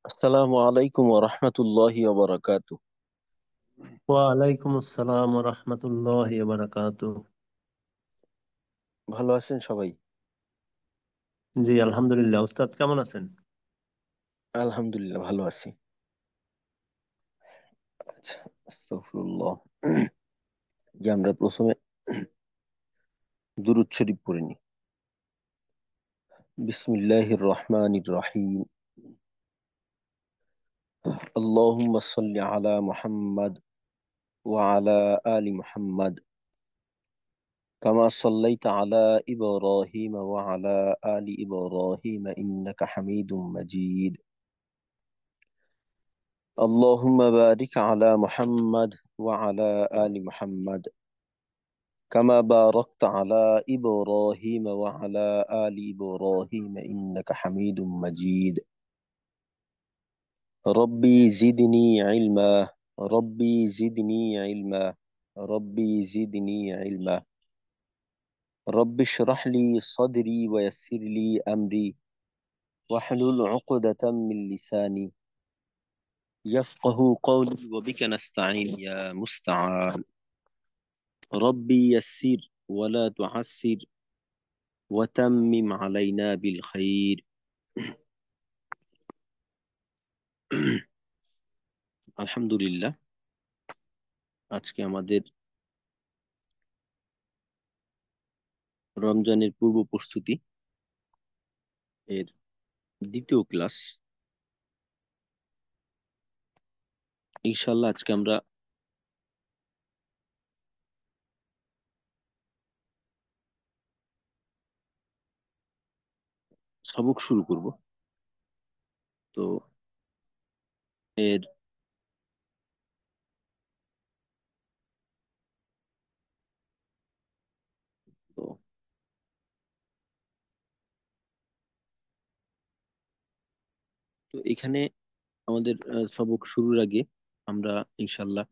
আসসালামু আলাইকুম ওয়া রাহমাতুল্লাহি ওয়া বারাকাতুহু। ওয়ালাইকুম আসসালাম রহমতুল্লাহ বারাকাতু। ভালো আছেন সবাই? জি আলহামদুলিল্লাহ। উস্তাদ কেমন আছেন? আলহামদুলিল্লাহ ভালো আছি। আচ্ছা, আস্তাগফিরুল্লাহ। যে আমরা প্রথমে দুরূদ শরীফ পড়ে নিই। বিসমিল্লাহির রহমানির রহিম। আল্লাহুম্মা সাল্লি আলা মুহাম্মাদ ওয়া আলা আলি মুহাম্মাদ কামা সাল্লাইতা আলা ইব্রাহিম ওয়া আলা আলি ইব্রাহিম ইন্নাকা হামিদুম মাজিদ। আল্লাহুম্মা বারিক আলা মুহাম্মাদ ওয়া আলা আলি মুহাম্মাদ كما باركت على إبراهيم وعلى آل إبراهيم إنك حميد مجيد. ربي زدني علما، ربي زدني علما، ربي زدني علما. رب اشرح لي صدري ويسر لي أمري واحلل عقدة من لساني يفقه قولي وبك نستعين يا مستعان. ربي يسر ولا تعسر وتمم علينا بالخير. আলহামদুলিল্লাহ, আজকে আমাদের রমজানের পূর্ব প্রস্তুতি এর দ্বিতীয় ক্লাস। ইনশাল্লাহ আজকে আমরা সবক শুরু করব। তো এর তো, তো এখানে আমাদের সবক শুরুর আগে আমরা ইনশাল্লাহ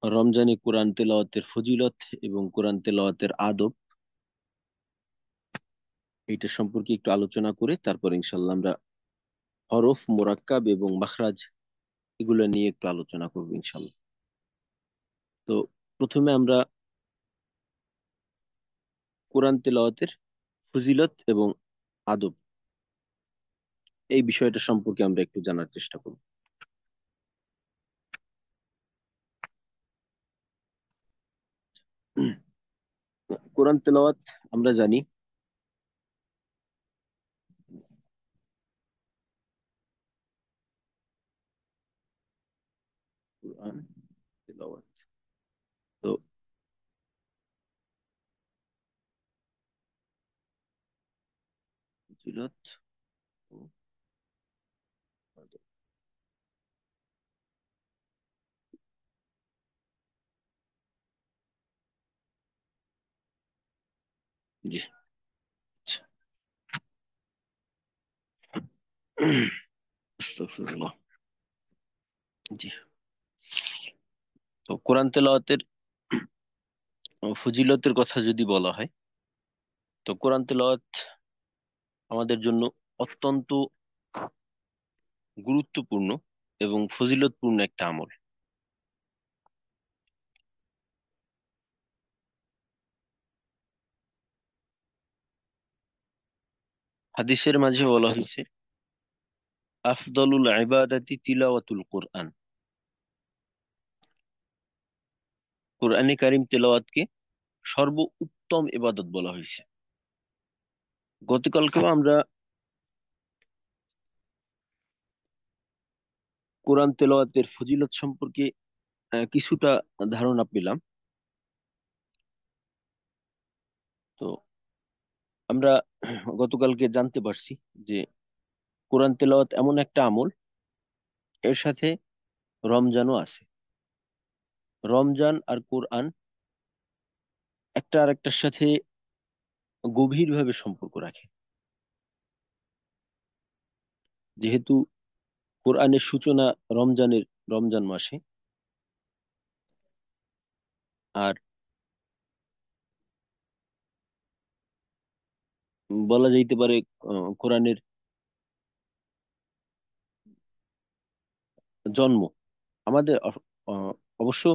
রমজানে কোরআন তেলাওয়াতের ফজিলত এবং কোরআন তেলাওয়াতের আদব এটা সম্পর্কে একটু আলোচনা করে তারপর ইনশাল্লাহ আমরা হরফ মোরাক্কাব এবং মাখরাজ এগুলো নিয়ে একটু আলোচনা করব ইনশাল্লাহ। তো প্রথমে আমরা কোরআন তেলাওয়াতের ফজিলত এবং আদব এই বিষয়টা সম্পর্কে আমরা একটু জানার চেষ্টা করব। কোরআন তেলাওয়াত আমরা জানি কোরআন তেলাওয়াত, তো ফজিলত ও আদব। জি, আচ্ছা। আস্তাগফিরুল্লাহ। জি, তো কোরআন তেলাওয়াতের ফজিলতের কথা যদি বলা হয়, তো কোরআন তেলাওয়াত আমাদের জন্য অত্যন্ত গুরুত্বপূর্ণ এবং ফজিলতপূর্ণ একটা আমল। হাদিসের মাঝে বলা হয়েছে আফদলুল ইবাদাতি তিলাওয়াতুল কোরআন। কোরআনে কারিম তেলাওয়াতকে সর্ব উত্তম ইবাদত বলা হয়েছে। গতকালকেও আমরা কোরআন তেলাওয়াতের ফজিলত সম্পর্কে কিছুটা ধারণা পেলাম। তো আমরা গতকালকে জানতে পারছি যে কোরআন তেলাওয়াত এমন একটা আমল, এর সাথে রমজানও আছে। রমজান আর কোরআন একটা আরেকটার সাথে গভীরভাবে সম্পর্ক রাখে। যেহেতু কোরআনের সূচনা রমজান মাসে, আর বলা যাইতে পারে কোরআনের জন্ম আমাদের অবশ্য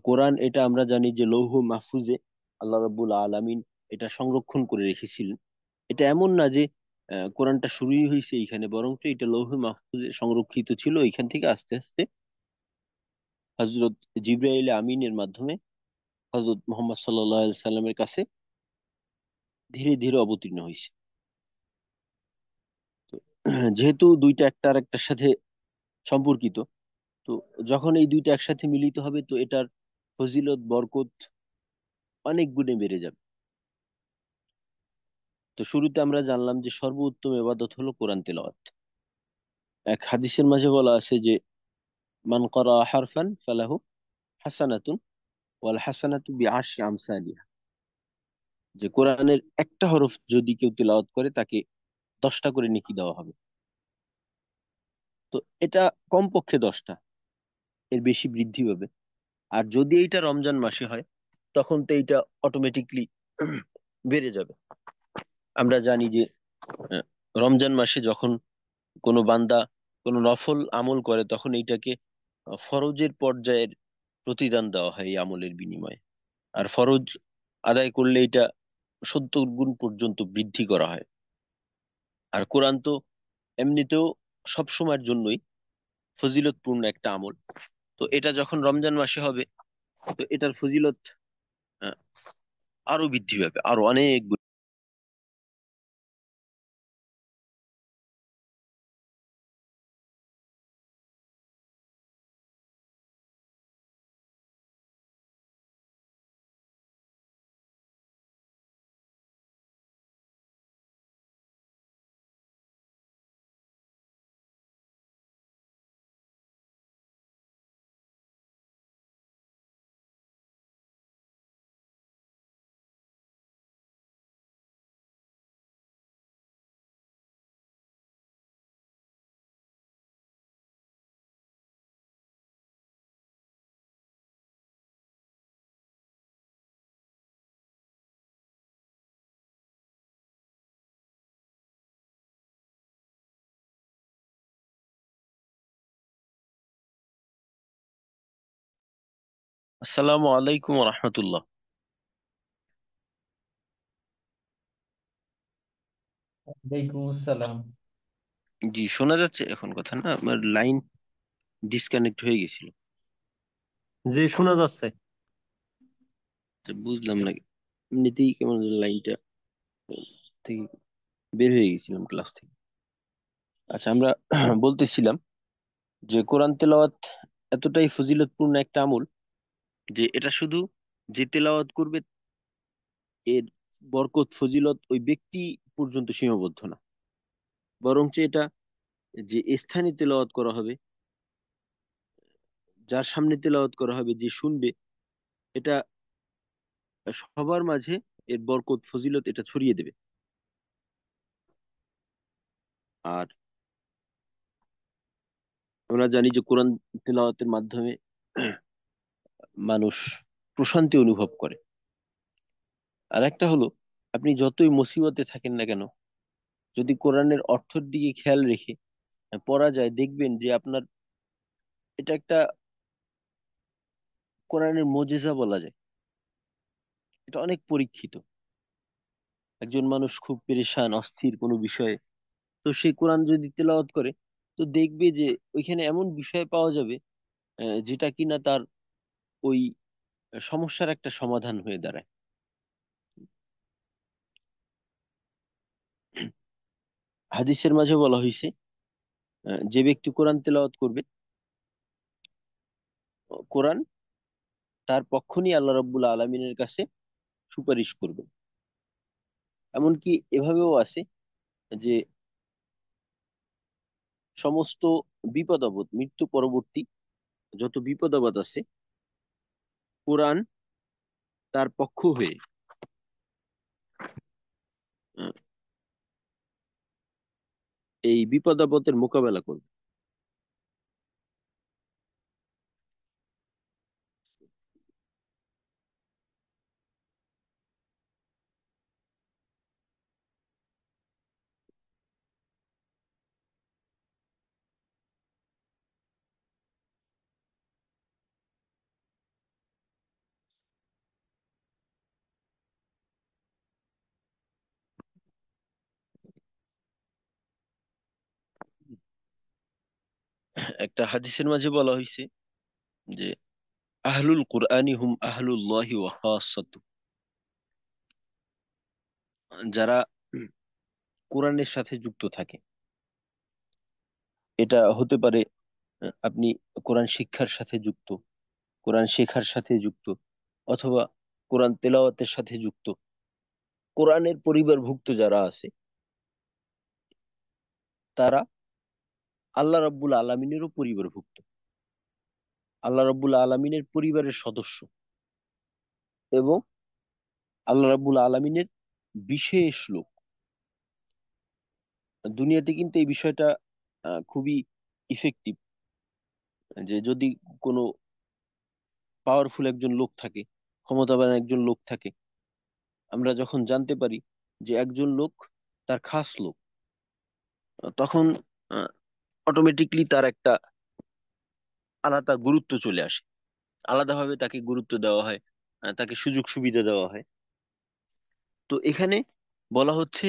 কোরআন এটা আমরা জানি যে লৌহ মাহফুজে আল্লাহ রাব্বুল আলামিন এটা সংরক্ষণ করে রেখেছিলেন। এটা এমন না যে কোরআনটা শুরুই হয়েছে এইখানে, বরঞ্চ এটা লৌহ মাহফুজে সংরক্ষিত ছিল। এখান থেকে আস্তে আস্তে হযরত জিবরাইল আমিনের মাধ্যমে হযরত মুহাম্মদ সাল্লাল্লাহু আলাইহি সাল্লামের কাছে ধীরে ধীরে অবতীর্ণ হয়েছে। তো যেহেতু দুইটা একটা আর একটার সাথে সম্পর্কিত, তো যখন এই দুইটা একসাথে মিলিত হবে তো এটার ফজিলত বরকত অনেক গুণে বেড়ে যাবে। তো শুরুতে আমরা জানলাম যে সর্বোত্তম ইবাদত হলো কোরআন তেলাওয়াত। এক হাদিসের মাঝে বলা আছে যে মান ক্বারা হারফান ফালাহু হাসানাতুন ওয়াল হাসানাতু বিআশরি আমসালিহা, যে কোরআনের একটা হরফ যদি কেউ তেলাওয়াত করে তাকে 10টা করে নেকি দেওয়া হবে। তো এটা কমপক্ষে 10টা, এর বেশি বৃদ্ধি পাবে। আর যদি এইটা রমজান মাসে হয় তখন তো এইটা অটোমেটিকলি বেড়ে যাবে। আমরা জানি যে আহ, রমজান মাসে যখন কোনো বান্দা কোনো নফল আমল করে তখন এইটাকে ফরজের পর্যায়ের প্রতিদান দেওয়া হয় এই আমলের বিনিময়ে। আর ফরজ আদায় করলে এটা 70 গুণ পর্যন্ত বৃদ্ধি করা হয়। আর কোরআন তো এমনিতেও সব সময়ের জন্যই ফজিলতপূর্ণ একটা আমল। তো এটা যখন রমজান মাসে হবে তো এটার ফজিলত আহ, আরো বৃদ্ধি পাবে, আরো অনেক গুণ। আসসালামু আলাইকুম রহমতুল্লাহ। ওয়ালাইকুম আসসালাম। জি, শোনা যাচ্ছে এখন কথা? না, আমার লাইন ডিসকানেক্ট হয়ে গেছিল। জি, শোনা যাচ্ছে। তো বুঝলাম না, এমনিতেই কেমন লাইনটা থেকে বের হয়ে গেছিলাম ক্লাস থেকে। আচ্ছা, আমরা বলতেছিলাম যে কোরআন তেলাওয়াত এতটাই ফজিলতপূর্ণ একটা আমল যে এটা শুধু যে তেলাওয়াত করবে এর বরকত ফজিলত ওই ব্যক্তি পর্যন্ত সীমাবদ্ধ না, বরঞ্চ এটা যে স্থানে তেলাওয়াত করা হবে, যার সামনে তেলাওয়াত করা হবে, যে শুনবে, এটা সবার মাঝে এর বরকত ফজিলত এটা ছড়িয়ে দেবে। আর আমরা জানি যে কোরআন তেলাওয়াতের মাধ্যমে মানুষ প্রশান্তি অনুভব করে। আর একটা হলো, আপনি যতই মুসিবতে থাকেন না কেন, যদি কোরআনের অর্থের দিকে খেয়াল রেখে পড়া যায় দেখবেন যে আপনার এটা একটা কোরআনের মুজিজা বলা যায়। এটা অনেক পরীক্ষিত। একজন মানুষ খুব পেরেশান অস্থির কোনো বিষয়ে, তো সে কোরআন যদি তেলাওয়াত করে তো দেখবে যে ওইখানে এমন বিষয় পাওয়া যাবে যেটা কিনা তার ওই সমস্যার একটা সমাধান হয়ে দাঁড়ায়। হাদিসের মাঝে বলা হয়েছে যে ব্যক্তি কোরআন তেলাওয়াত করবে, কোরআন তার পক্ষ নিয়ে আল্লাহ রাব্বুল আলামিনের কাছে সুপারিশ করবে। এমনকি এভাবেও আছে যে সমস্ত বিপদ আপদ, মৃত্যু পরবর্তী যত বিপদ আপদ আছে, কোরআন তার পক্ষ হয়ে আহ, এই বিপদ আপদের মোকাবেলা করবে। একটা হাদিসের মাঝে বলা হয়েছে যে আহলুল কুরআনি হুম আহলুল্লাহি ওয়া খাসাতু, যারা কোরআনের সাথে যুক্ত থাকে। এটা হতে পারে আপনি কোরআন শিক্ষার সাথে যুক্ত, কোরআন শেখার সাথে যুক্ত, অথবা কোরআন তেলাওয়াতের সাথে যুক্ত। কোরআনের পরিবারভুক্ত যারা আছে তারা আল্লাহ রাব্বুল আলামিনেরও পরিবারভুক্ত, আল্লাহ রাব্বুল আলামিনের পরিবারের সদস্য, এবং আল্লাহ রাব্বুল আলামিনের বিশেষ লোক। দুনিয়াতে কিন্তু এই বিষয়টা খুবই ইফেক্টিভ, যে যদি কোনো পাওয়ারফুল একজন লোক থাকে, ক্ষমতাবান একজন লোক থাকে, আমরা যখন জানতে পারি যে একজন লোক তার খাস লোক, তখন অটোমেটিকলি তার একটা আলাদা গুরুত্ব চলে আসে, আলাদাভাবে তাকে গুরুত্ব দেওয়া হয়, তাকে সুযোগ সুবিধা দেওয়া হয়। তো এখানে বলা হচ্ছে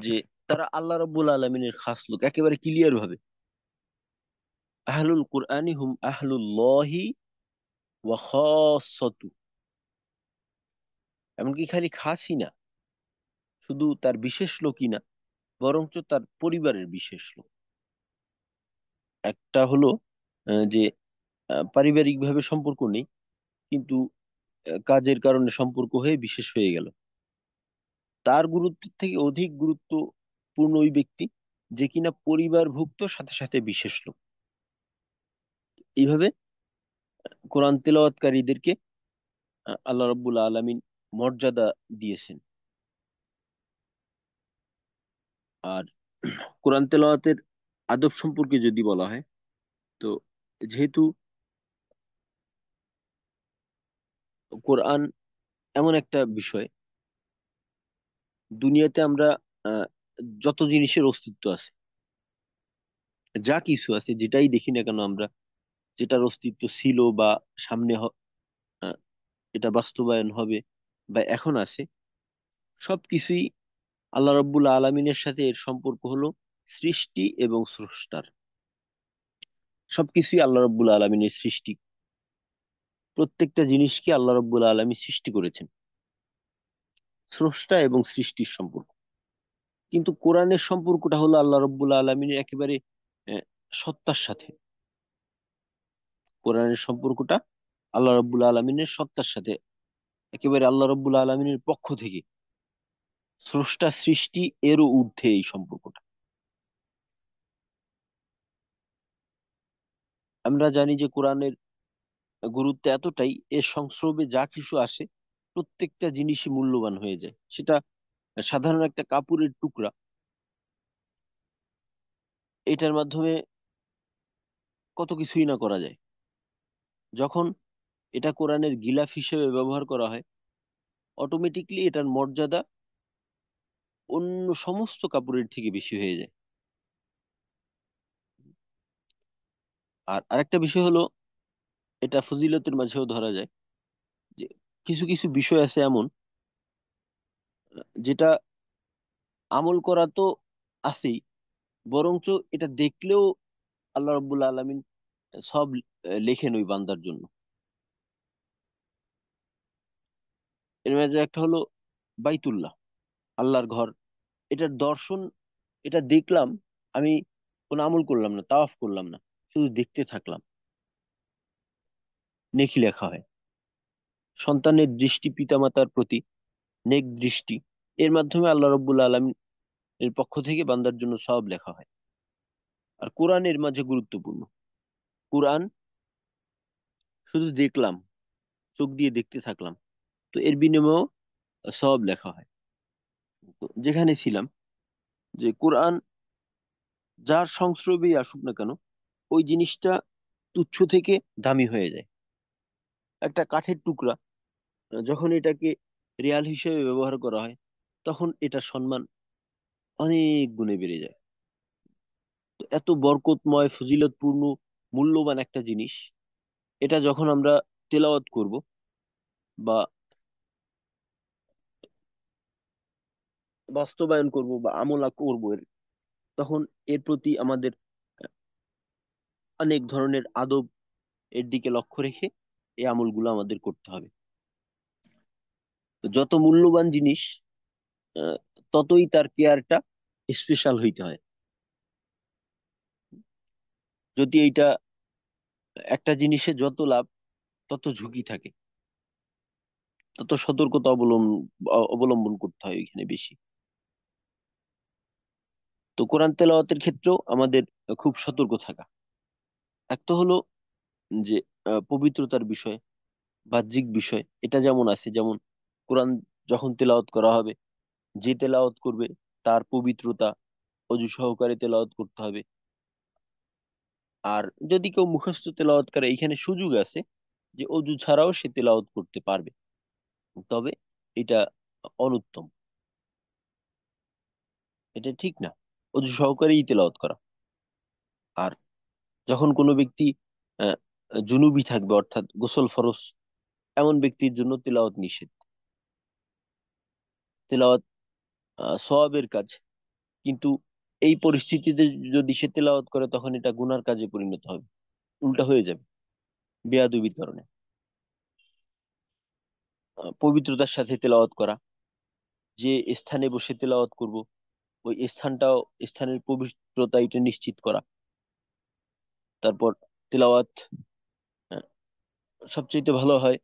যে তারা আল্লাহ রাব্বুল আলামিনের খাস লোক, একেবারে ক্লিয়ার ভাবে। আহলুল কুরআনি হুম আহলুল্লাহি ওয়া খাসাতু, এমনকি খালি খাসই না, শুধু তার বিশেষ লোকই না, বরঞ্চ তার পরিবারের বিশেষ লোক। একটা হলো যে পারিবারিক ভাবে সম্পর্ক নেই, কিন্তু কাজের কারণে সম্পর্ক হয়ে বিশেষ হয়ে গেল। তার গুরুত্বের থেকে অধিক গুরুত্বপূর্ণ ওই ব্যক্তি যে কিনা পরিবারভুক্ত সাথে সাথে বিশেষ লোক। এইভাবে কোরআন তেলাওয়াতকারীদেরকে আল্লাহ রাব্বুল আলামিন মর্যাদা দিয়েছেন। আর কোরআন তেলাওয়াতের আদব সম্পর্কে যদি বলা হয়, তো যেহেতু কোরআন এমন একটা বিষয়, দুনিয়াতে আমরা আহ, যত জিনিসের অস্তিত্ব আছে, যা কিছু আছে, যেটাই দেখি না কেন আমরা, যেটার অস্তিত্ব ছিল বা সামনে আহ, এটা বাস্তবায়ন হবে বা এখন আছে, সবকিছুই আল্লাহ রাব্বুল আলামিনের সাথে এর সম্পর্ক হলো সৃষ্টি এবং স্রষ্টার। সবকিছুই আল্লাহ রাব্বুল আলামিনের সৃষ্টি, প্রত্যেকটা জিনিসকে আল্লাহ রাব্বুল আলামিন সৃষ্টি করেছেন, স্রষ্টা এবং সৃষ্টির সম্পর্ক। কিন্তু কোরআনের সম্পর্কটা হলো আল্লাহ রাব্বুল আলামিনের একেবারে আহ, সত্তার সাথে। কোরআনের সম্পর্কটা আল্লাহ রাব্বুল আলামিনের সত্তার সাথে, একেবারে আল্লাহ রাব্বুল আলামিনের পক্ষ থেকে, স্রষ্টা সৃষ্টি এরও ঊর্ধ্বে এই সম্পর্কটা। আমরা জানি যে কোরআনের গুরুত্ব এতটাই, এর সংস্রবে যা কিছু আসে প্রত্যেকটা জিনিসই মূল্যবান হয়ে যায়। সেটা সাধারণ একটা কাপড়ের টুকরা, এটার মাধ্যমে কত কিছুই না করা যায়। যখন এটা কোরআনের গিলাফ হিসেবে ব্যবহার করা হয়, অটোমেটিকলি এটার মর্যাদা অন্য সমস্ত কাপড়ের থেকে বেশি হয়ে যায়। আর আরেকটা বিষয় হলো, এটা ফজিলতের মাঝেও ধরা যায় যে কিছু কিছু বিষয় আছে এমন, যেটা আমল করা তো আছেই, বরঞ্চ এটা দেখলেও আল্লাহ রাব্বুল আলামিন সব লেখেন ওই বান্দার জন্য। এর মাঝে একটা হলো বাইতুল্লাহ, আল্লাহর ঘর। এটার দর্শন, এটা দেখলাম, আমি কোনো আমল করলাম না, তাওয়াফ করলাম না, শুধু দেখতে থাকলাম, নেকি লেখা হয়। সন্তানের দৃষ্টি পিতামাতার প্রতি নেক দৃষ্টি, এর মাধ্যমে আল্লাহ রাব্বুল আলামিন এর পক্ষ থেকে বান্দার জন্য সওয়াব লেখা হয়। আর কোরআন এর মাঝে গুরুত্বপূর্ণ। কোরআন শুধু দেখলাম, চোখ দিয়ে দেখতে থাকলাম, তো এর বিনিময়েও সওয়াব লেখা হয়। তো যেখানে ছিলাম, যে কোরআন যার সংস্রবেই আসুক না কেন, ওই জিনিসটা তুচ্ছ থেকে দামি হয়ে যায়। একটা কাঠের টুকরা, যখন এটাকে রিয়াল হিসেবে ব্যবহার করা হয়, তখন এটার সম্মান অনেক গুণে বেড়ে যায়। তো এত বরকতময়, ফজিলতপূর্ণ, মূল্যবান একটা জিনিস, এটা যখন আমরা তেলাওয়াত করব বা বাস্তবায়ন করব বা আমলা করব তখন এর প্রতি আমাদের অনেক ধরনের আদব এর দিকে লক্ষ্য রেখে এই আমলগুলো আমাদের করতে হবে। তো যত মূল্যবান জিনিস আহ, ততই তার কেয়ারটা স্পেশাল হইতে হয়। যদি এইটা একটা জিনিসে যত লাভ তত ঝুঁকি থাকে, তত সতর্কতা অবলম্বন করতে হয় এখানে বেশি। তো কোরআন তেলাওয়াতের ক্ষেত্রেও আমাদের খুব সতর্ক থাকা। এক তো হলো যে পবিত্রতার বিষয়, বাহ্যিক বিষয়, এটা যেমন আছে, যেমন কোরআন যখন তেলাওয়াত করা হবে, যে তেলাওয়াত করবে তার পবিত্রতা, অজু সহকারে তেলাওয়াত করতে হবে। আর যদি কেউ মুখস্থ তেলাওয়াত করে, এখানে সুযোগ আছে যে অজু ছাড়াও সে তেলাওয়াত করতে পারবে, তবে এটা অনুত্তম, এটা ঠিক না। অজু সহকারেই তেলাওয়াত করা। আর যখন কোনো ব্যক্তি আহ জুনুবি থাকবে, অর্থাৎ গোসল ফরজ, এমন ব্যক্তির জন্য তেলাওয়াত নিষেধ। তেলাওয়াত সওয়াবের কাজ, কিন্তু এই পরিস্থিতিতে যদি সে তেলাওয়াত করে তখন এটা গুনার কাজে পরিণত হবে, উল্টা হয়ে যাবে বেয়াদবির কারণে। পবিত্রতার সাথে তেলাওয়াত করা, যে স্থানে বসে তেলাওয়াত করব ওই স্থানটাও, স্থানের পবিত্রতা এটা নিশ্চিত করা। তারপর তেলাওয়াত আহ, সবচেয়ে ভালো হয়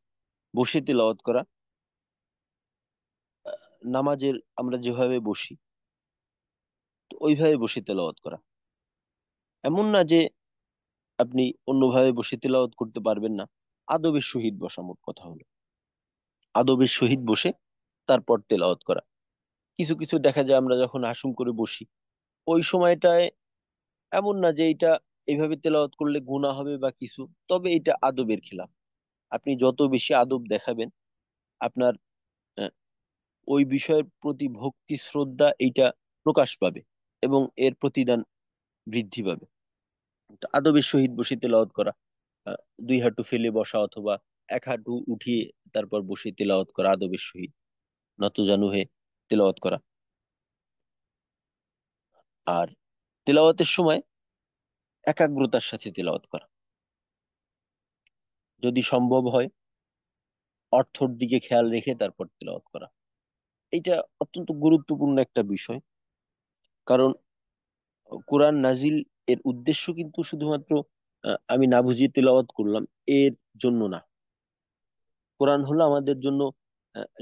বসে তেলাওয়াত করা। নামাজের আমরা যেভাবে বসি, তো ওইভাবে বসে তেলাওয়াত করা। এমন না যে আপনি অন্যভাবে বসে তেলাওয়াত করতে পারবেন না। আদবের সহিত বসা, মোট কথা হলো আদবের সহিত বসে তারপর তেলাওয়াত করা। কিছু কিছু দেখা যায় আমরা যখন হাসুম করে বসি, ওই সময়টায় এমন না যে এটা এইভাবে তেলাওয়াত করলে গুনাহ হবে বা কিছু, তবে এটা আদবের খেলাফ। আপনি যত বেশি আদব দেখাবেন, আপনার আহ, ওই বিষয়ের প্রতি ভক্তি শ্রদ্ধা এইটা প্রকাশ পাবে এবং এর প্রতিদান বৃদ্ধি পাবে। তো আদবের সহিত বসে তেলাওয়াত করা, আহ, দুই হাঁটু ফেলে বসা অথবা এক হাঁটু উঠিয়ে তারপর বসে তেলাওয়াত করা, আদবের সহিত নতজানু হয়ে তেলাওয়াত করা। আর তেলাওয়াতের সময় একাগ্রতার সাথে তেলাওয়াত করা, যদি সম্ভব হয় অর্থর দিকে খেয়াল রেখে তারপর তেলাওয়াত করা। এটা অত্যন্ত গুরুত্বপূর্ণ একটা বিষয়। কারণ কোরআন নাজিল এর উদ্দেশ্য কিন্তু শুধুমাত্র আমি না বুঝিয়ে তেলাওয়াত করলাম এর জন্য না। কোরআন হলো আমাদের জন্য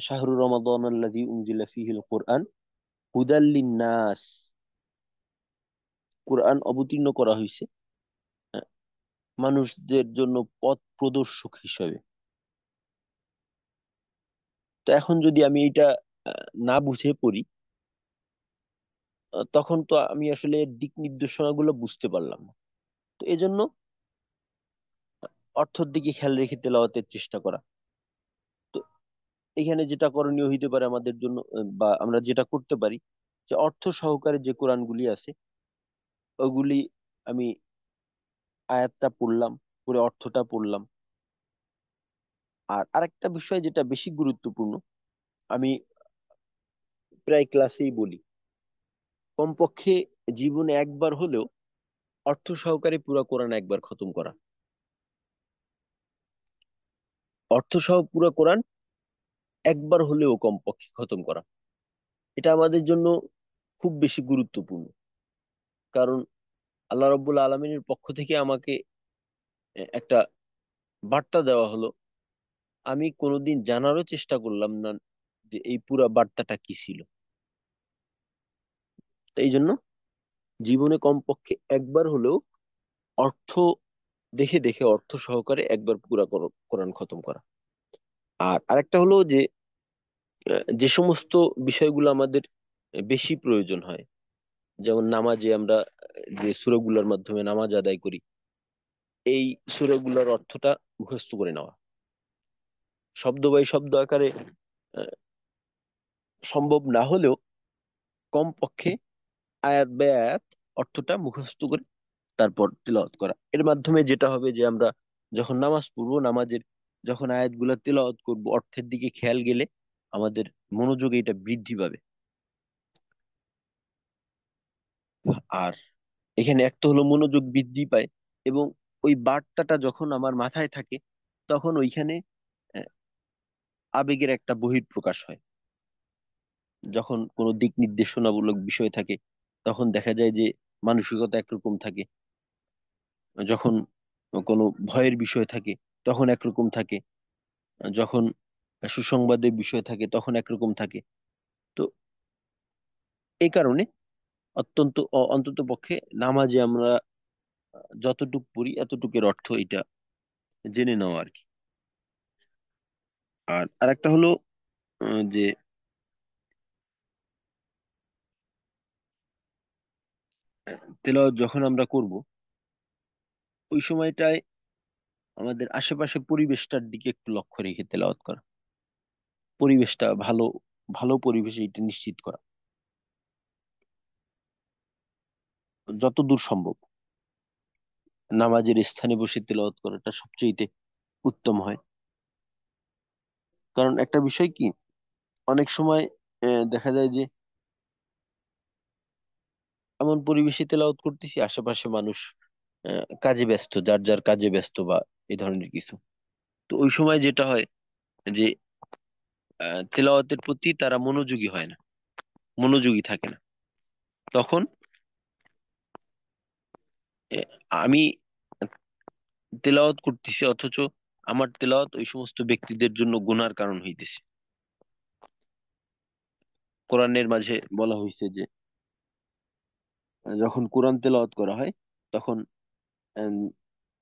শাহরু রমাদান আল্লাযী উনজিলা ফীহিল কোরআন হুদাল লিন্নাস। কোরআন অবতীর্ণ করা হয়েছে আহ, মানুষদের জন্য পথ প্রদর্শক হিসেবে। তো এখন যদি আমি এটা না বুঝে পড়ি, তখন তো আমি আসলে দিক নির্দেশনাগুলো বুঝতে পারলাম না। তো এজন্য অর্থের দিকে খেয়াল রেখে তেলাওয়াতের চেষ্টা করা। তো এখানে যেটা করণীয় হইতে পারে আমাদের জন্য, বা আমরা যেটা করতে পারি, যে অর্থ সহকারে যে কোরআনগুলি আছে ওগুলি আমি আয়াতটা পড়লাম, পরে অর্থটা পড়লাম। আর আরেকটা বিষয় যেটা বেশি গুরুত্বপূর্ণ, আমি প্রায় ক্লাসেই বলি, কমপক্ষে জীবনে একবার হলেও অর্থ সহকারে পুরো কোরআন একবার খতম করা। অর্থ সহ পুরো কোরআন একবার হলেও কমপক্ষে খতম করা, এটা আমাদের জন্য খুব বেশি গুরুত্বপূর্ণ। কারণ আল্লাহ রব্বুল আলমিনের পক্ষ থেকে আমাকে একটা বার্তা দেওয়া হলো, আমি কোনোদিন জানারও চেষ্টা করলাম না যে এই পুরা বার্তাটা কি ছিল। তাই জন্য জীবনে কমপক্ষে একবার হলেও অর্থ দেখে দেখে অর্থ সহকারে একবার পুরা কোরআন খতম করা। আর আরেকটা হলো যে যে সমস্ত বিষয়গুলো আমাদের বেশি প্রয়োজন হয়, যেমন নামাজে আমরা যে সূরাগুলোর মাধ্যমে নামাজ আদায় করি, এই সূরাগুলোর অর্থটা মুখস্থ করে নেওয়া, শব্দ বাই শব্দ আকারে আহ, সম্ভব না হলেও কমপক্ষে আয়াত বাই আয়াত অর্থটা মুখস্থ করে তারপর তিলাওয়াত করা। এর মাধ্যমে যেটা হবে যে আমরা যখন নামাজ পড়বো, নামাজের যখন আয়াতগুলো তিলাওয়াত করব, অর্থের দিকে খেয়াল গেলে আমাদের মনোযোগ এটা বৃদ্ধি পাবে। আর এখানে একটা হলো মনোযোগ বৃদ্ধি পায় এবং ওই বার্তাটা যখন আমার মাথায় থাকে তখন ওইখানে আহ, আবেগের একটা বহিঃপ্রকাশ হয়। যখন কোনো দিক নির্দেশনামূলক বিষয় থাকে তখন দেখা যায় যে মানসিকতা একরকম থাকে, যখন কোনো ভয়ের বিষয় থাকে তখন একরকম থাকে, যখন সুসংবাদের বিষয় থাকে তখন একরকম থাকে। তো এই কারণে অন্তত পক্ষে নামাজে আমরা যতটুক পড়ি এতটুকের অর্থ এটা জেনে নেওয়া আর কি। আর আরেকটা হলো যে তেলাওয়াত যখন আমরা করব ওই সময়টায় আমাদের আশেপাশে পরিবেশটার দিকে একটু লক্ষ্য রেখে তেলাওয়াত করা, পরিবেশটা ভালো, ভালো পরিবেশে এটা নিশ্চিত করা যত দূর সম্ভব। নামাজের স্থানে বসে তেলাওয়াত করাটা সবচেয়ে উত্তম হয়। কারণ একটা বিষয় কি, অনেক সময় দেখা যায় যে এমন পরিবেশে তেলাওয়াত করতেছি আশেপাশে মানুষ কাজে ব্যস্ত, যার যার কাজে ব্যস্ত বা এই ধরনের কিছু। তো ওই সময় যেটা হয় যে তেলাওয়াতের প্রতি তারা মনোযোগী হয় না, মনোযোগী থাকে না। তখন আহ, আমি তেলাওয়াত করতেছি অথচ আমার তেলাওয়াত ওই সমস্ত ব্যক্তিদের জন্য গুনার কারণ হইতেছে। কোরআনের মাঝে বলা হয়েছে যে যখন কোরআন তেলাওয়াত করা হয় তখন আহ,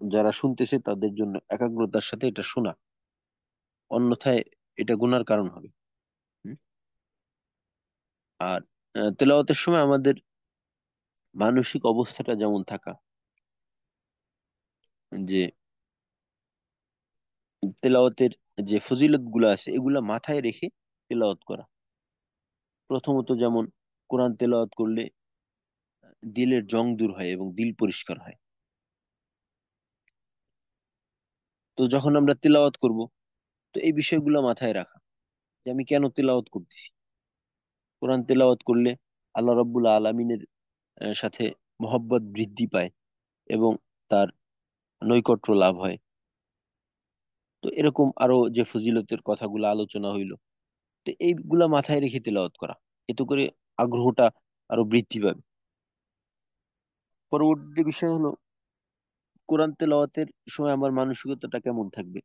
যারা শুনতেছে তাদের জন্য একাগ্রতার সাথে এটা শোনা, অন্যথায় এটা গুনার কারণ হবে। হুম? আর তেলাওয়াতের সময় আমাদের মানসিক অবস্থাটা যেমন থাকা, যে তেলাওয়াতের যে ফজিলত গুলো আছে এগুলা মাথায় রেখে তেলাওয়াত করা। প্রথমত যেমন কোরআন তেলাওয়াত করলে দিলের জং দূর হয় এবং দিল পরিষ্কার হয়। তো যখন আমরা তেলাওয়াত করব তো এই বিষয়গুলো মাথায় রাখা, যে আমি কেন তেলাওয়াত করতেছি। কোরআন তেলাওয়াত করলে আল্লাহ রাব্বুল আলামিনের সাথে মহব্বত বৃদ্ধি পায় এবং তার নৈকট্য লাভ হয়। তো এরকম আরো যে ফজিলতের কথাগুলো আলোচনা হইলো, তো এইগুলা মাথায় রেখে তেলাওয়াত করা, এতে করে আগ্রহটা আরো বৃদ্ধি পাবে। পরবর্তী বিষয় হলো কোরআন তেলাওয়াতের সময় আমার মানসিকতাটা কেমন থাকবে।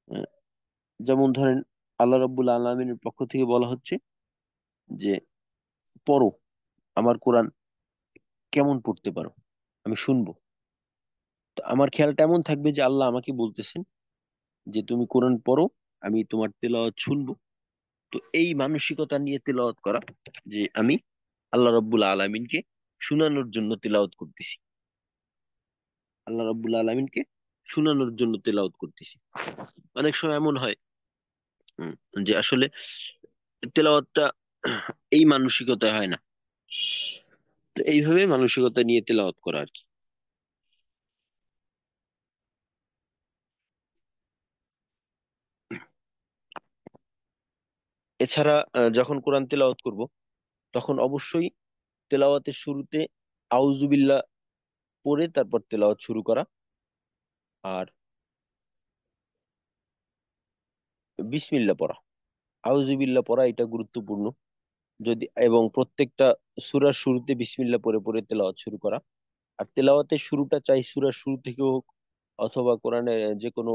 আহ, যেমন ধরেন আল্লাহ রাব্বুল আলামিনের পক্ষ থেকে বলা হচ্ছে যে পড়ো, আমার কোরআন কেমন পড়তে পারো, আমি শুনবো। তো আমার খেয়ালটা এমন থাকবে যে আল্লাহ আমাকে বলতেছেন যে তুমি কোরআন পড়ো, আমি তোমার তেলাওয়াত শুনবো। তো এই মানসিকতা নিয়ে তেলাওয়াত করা, যে আমি আল্লাহ রাব্বুল আলামিনকে শুনানোর জন্য তেলাওয়াত করতেছি, আল্লাহ রাব্বুল আলামিনকে শুনানোর জন্য তেলাওয়াত করতেছি। অনেক সময় এমন হয় উম, যে আসলে তেলাওয়াতটা এই মানসিকতায় হয় না। তো এইভাবে মানসিকতা নিয়ে তেলাওয়াত করা আর কি। এছাড়া যখন কোরআন তেলাওয়াত করব তখন অবশ্যই তেলাওয়াতের শুরুতে আউজুবিল্লাহ পড়ে তারপর তেলাওয়াত শুরু করা। আর বিসমিল্লাহ পড়া, আউজুবিল্লাহ পড়া এটা গুরুত্বপূর্ণ। যদি এবং প্রত্যেকটা সূরার শুরুতে বিসমিল্লাহ পড়ে পড়ে তেলাওয়াত শুরু করা। আর তেলাওয়াতের শুরুটা চাই সূরার শুরু থেকে হোক অথবা কোরআনের যে কোনো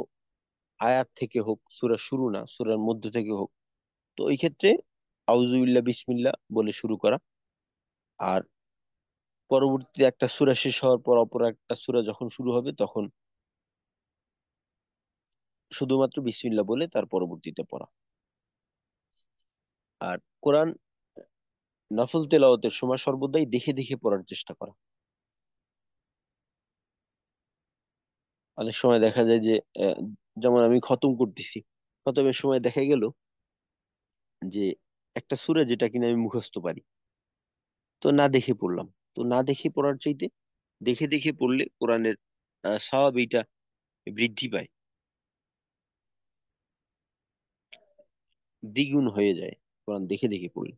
আয়াত থেকে হোক, সূরার শুরু না সূরার মধ্য থেকে হোক। তো এই ক্ষেত্রে আউজুবিল্লাহ বিসমিল্লাহ বলে শুরু করা। আর পরবর্তীতে একটা সূরা শেষ হওয়ার পর অপর একটা সূরা যখন শুরু হবে তখন শুধুমাত্র বিসমিল্লাহ বলে তার পরবর্তীতে পড়া। আর কোরআন নফল তেলাওয়াতের সময় সর্বদাই দেখে দেখে পড়ার চেষ্টা করা। অনেক সময় দেখা যায় যে আহ, যেমন আমি খতম করতেছি, খতমের সময় দেখা গেল যে একটা সূরা যেটা কিনা আমি মুখস্থ পারি, তো না দেখে পড়লাম। তো না দেখে পড়ার চাইতে দেখে দেখে পড়লে কোরআনের সওয়াব এইটা বৃদ্ধি পায়, দ্বিগুণ হয়ে যায় কোরআন দেখে দেখে পড়লে।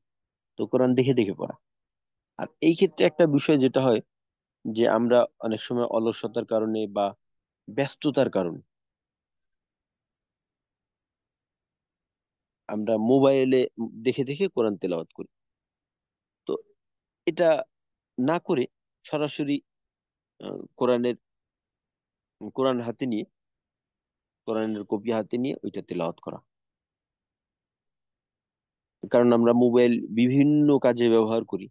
তো কোরআন দেখে দেখে পড়া। আর এই ক্ষেত্রে একটা বিষয় যেটা হয় যে আমরা অনেক সময় অলসতার কারণে বা ব্যস্ততার কারণে আমরা মোবাইলে দেখে দেখে কোরআন তেলাওয়াত করি। তো এটা না করে সরাসরি কোরআনের কোরআন হাতে নিয়ে, কোরআনের কপি হাতে নিয়ে ওইটা তেলাওয়াত করা। কারণ আমরা মোবাইল বিভিন্ন কাজে ব্যবহার করি।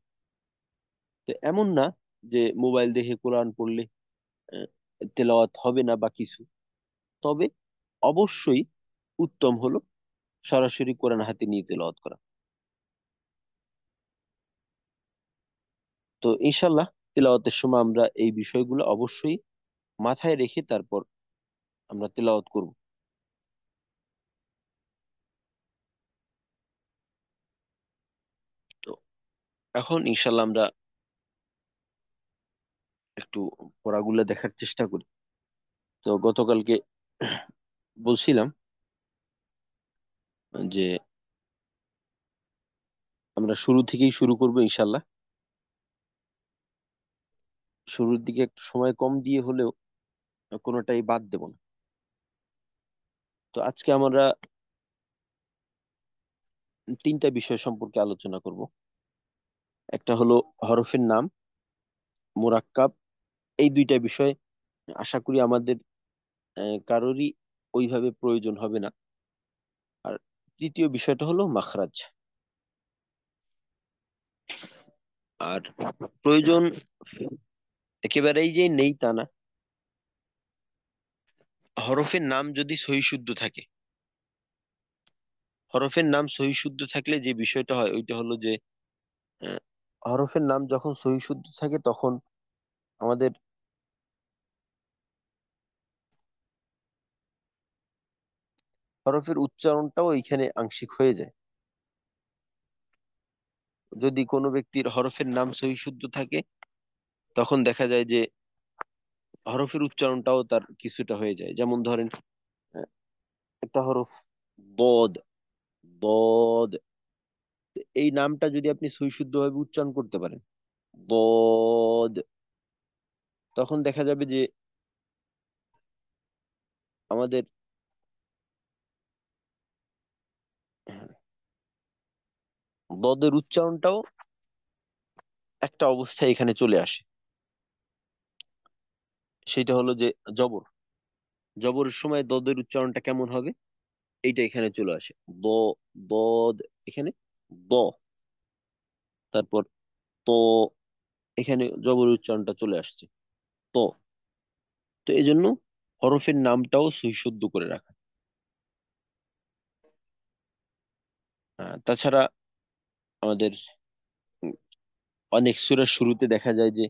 তো এমন না যে মোবাইল দেখে কোরআন পড়লে আহ, তেলাওয়াত হবে না বা কিছু। তবে অবশ্যই উত্তম হলো সরাসরি কোরআন হাতে নিয়ে তেলাওয়াত করা। তো ইনশাল্লাহ তেলাওয়াতের সময় আমরা এই বিষয়গুলো অবশ্যই মাথায় রেখে তারপর আমরা তেলাওয়াত করব। তো এখন ইনশাল্লাহ আমরা একটু পড়াগুলো দেখার চেষ্টা করি। তো গতকালকে বলছিলাম যে আমরা শুরু থেকেই শুরু করব ইনশাল্লাহ। শুরুর দিকে একটু সময় কম দিয়ে হলেও কোনোটাই বাদ দেব না। তো আজকে আমরা তিনটা বিষয় সম্পর্কে আলোচনা করব। একটা হলো হরফের নাম, মুরাক্কাব। এই দুইটা বিষয় আশা করি আমাদের কারোরই ওইভাবে প্রয়োজন হবে না। আর তৃতীয় বিষয়টা হলো মাখরাজ। আর প্রয়োজন একেবারেই যে নেই তা না। হরফের নাম যদি সহি শুদ্ধ থাকে, হরফের নাম সহি শুদ্ধ থাকলে যে বিষয়টা হয় ওইটা হলো যে আহ, হরফের নাম যখন সহি শুদ্ধ থাকে তখন আমাদের হরফের উচ্চারণটাও এইখানে আংশিক হয়ে যায়। যদি কোনো ব্যক্তির হরফের নাম সহি শুদ্ধ থাকে তখন দেখা যায় যে হরফের উচ্চারণটাও তার কিছুটা হয়ে যায়। যেমন ধরেন আহ, একটা হরফ বদ, বদ, এই নামটা যদি আপনি সহি শুদ্ধ ভাবে উচ্চারণ করতে পারেন, বদ, তখন দেখা যাবে যে আমাদের দদের উচ্চারণটাও একটা অবস্থায় এখানে চলে আসে। সেটা হলো যে জবর, জবরের সময় দদের উচ্চারণটা কেমন হবে এইটা এখানে চলে আসে। দ, দদ, এখানে দ, তারপর তো, এখানে জবরের উচ্চারণটা চলে আসছে তো। তো এই জন্য হরফের নামটাও সহিশুদ্ধ করে রাখা। তাছাড়া আমাদের উম, অনেক সূরার শুরুতে দেখা যায় যে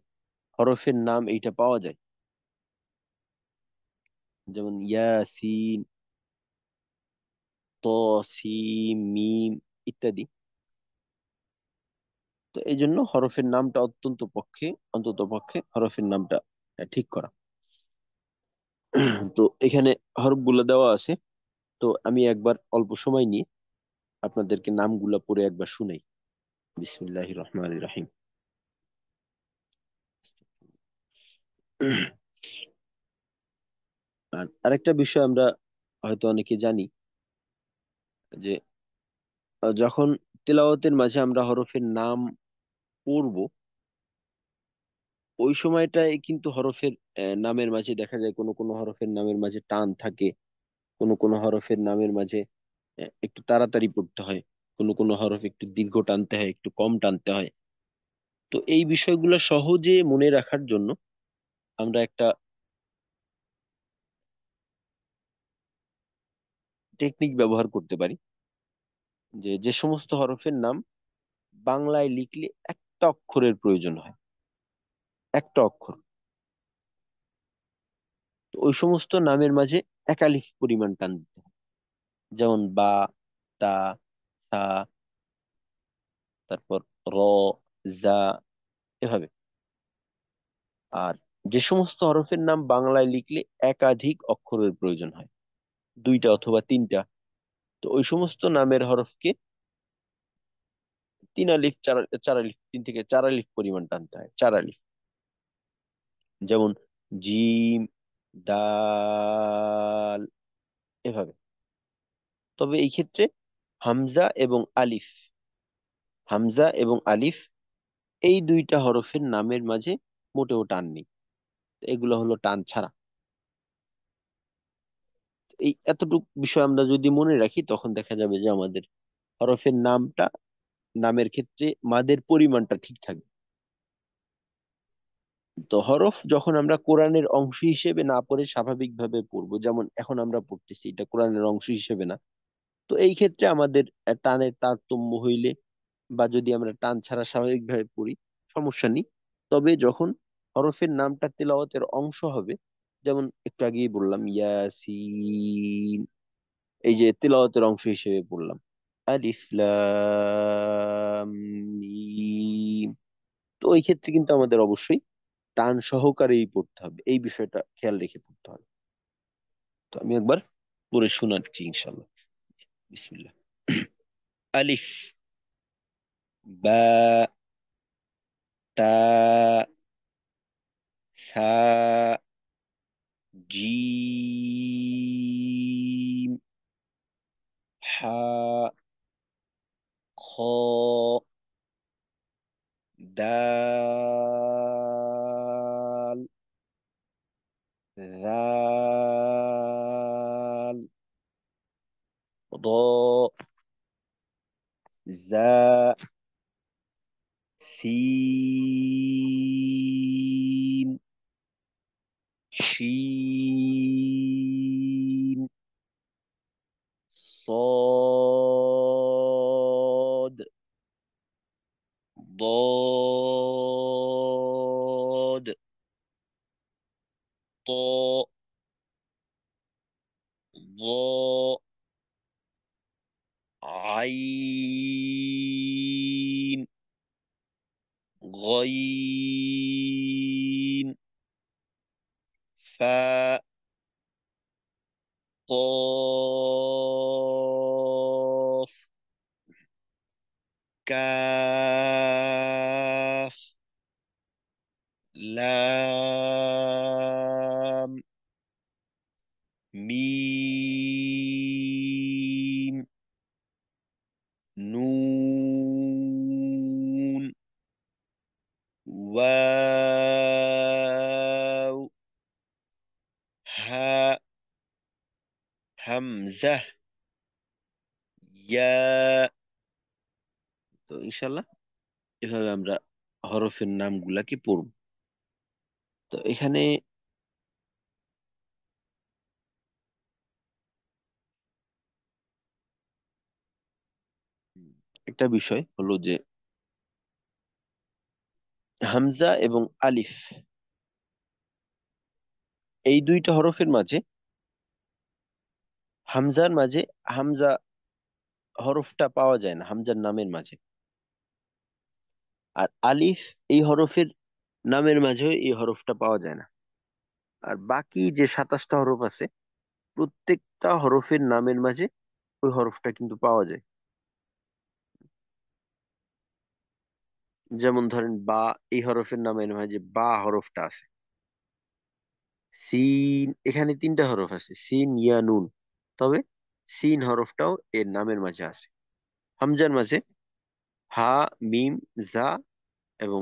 হরফের নাম এইটা পাওয়া যায়। যেমন ইয়াসিন, তসিম, মিম ইত্যাদি। তো এই জন্য হরফের নামটা অন্তত পক্ষে হরফের নামটা ঠিক করা। তো এখানে হরফগুলো দেওয়া আছে। তো আমি একবার অল্প সময় নিয়ে আপনাদেরকে নামগুলা পড়ে একবার শুনাই। বিসমিল্লাহির রহমানির রহিম। আর আরেকটা বিষয় আমরা হয়তো অনেকে জানি যে যখন তেলাওয়াতের মাঝে আমরা হরফের নাম পড়বো ওই সময়টায় কিন্তু হরফের নামের মাঝে দেখা যায় কোনো কোনো হরফের নামের মাঝে টান থাকে, কোনো কোনো হরফের নামের মাঝে একটু তাড়াতাড়ি পড়তে হয়, কোনো কোনো হরফ একটু দীর্ঘ টানতে হয়, একটু কম টানতে হয়। তো এই বিষয়গুলো সহজে মনে রাখার জন্য আমরা একটা টেকনিক ব্যবহার করতে পারি। যে যে সমস্ত হরফের নাম বাংলায় লিখলে একটা অক্ষরের প্রয়োজন হয়, একটা অক্ষর, তো ওই সমস্ত নামের মাঝে একালিফ পরিমাণ টান দিতে হয়। যেমন বা, তা, সা, তারপর র, জা, এভাবে। আর যে সমস্ত হরফের নাম বাংলায় লিখলে একাধিক অক্ষরের প্রয়োজন হয়, দুইটা অথবা তিনটা, তো ওই সমস্ত নামের হরফকে তিন আলিফ, চার আলিফ, তিন থেকে চার আলিফ পরিমাণ টানতে হয়, চার আলিফ। যেমন জিম, দাল, এভাবে। তবে এই ক্ষেত্রে হামজা এবং আলিফ, হামজা এবং আলিফ এই দুইটা হরফের নামের মাঝে মোটেও টান নেই। এগুলো হলো টান ছাড়া। এই এতটুকু বিষয় আমরা যদি মনে রাখি, তখন দেখা যাবে যে আমাদের হরফের নামটা, নামের ক্ষেত্রে মাদের পরিমাণটা ঠিক থাকবে। তো হরফ যখন আমরা কোরআনের অংশ হিসেবে না পড়ে স্বাভাবিকভাবে পড়বো, যেমন এখন আমরা পড়তেছি, এটা কোরআনের অংশ হিসেবে না। তো এই ক্ষেত্রে আমাদের টানের তারতম্য হইলে, বা যদি আমরা টান ছাড়া স্বাভাবিকভাবে পড়ি, সমস্যা নেই। তবে যখন হরফের নামটা তেলাওয়াতের অংশ হবে, যেমন একটু আগেই বললাম ইয়াসিন, এই যে তেলাওয়াতের অংশ হিসেবে পড়লাম, আলিফ লাম মিম, তো ওই ক্ষেত্রে কিন্তু আমাদের অবশ্যই টান সহকারেই পড়তে হবে, এই বিষয়টা খেয়াল রেখে পড়তে হবে। তো আমি একবার পড়ে শোনাচ্ছি ইনশাল্লাহ। বিসমিল্লাহ। আলিফ, বা, তা, সা, জিম, হা, খ, দাল, জাল, ضاء، زاء، سين، شين، صاد، ضاد، طاء، ظاء، عين، غين، فاء، قاف، كاف، لام، ميم، نون، واو، হা, হামজা, ইয়া। তো ইনশাল্লাহ এভাবে আমরা হরফের নামগুলাকে পড়ব। তো এখানে একটা বিষয় হলো যে হামজা এবং আলিফ এই দুইটা হরফের মাঝে, হামজার মাঝে হামজা হরফটা পাওয়া যায় না হামজার নামের মাঝে। আর আলিফ এই হরফের নামের মাঝেও এই হরফটা পাওয়া যায় না। আর বাকি যে 27টা হরফ আছে, প্রত্যেকটা হরফের নামের মাঝে ওই হরফটা কিন্তু পাওয়া যায়। যেমন ধরেন বা, এই হরফের নামের মাঝে বা হরফটা আছে। সিন, এখানে 3টা হরফ আছে, সিন, ইয়া, নুন। তবে সিন হরফটাও এর নামের মাঝে আছে। হামজার মাঝে হা, মিম, জা এবং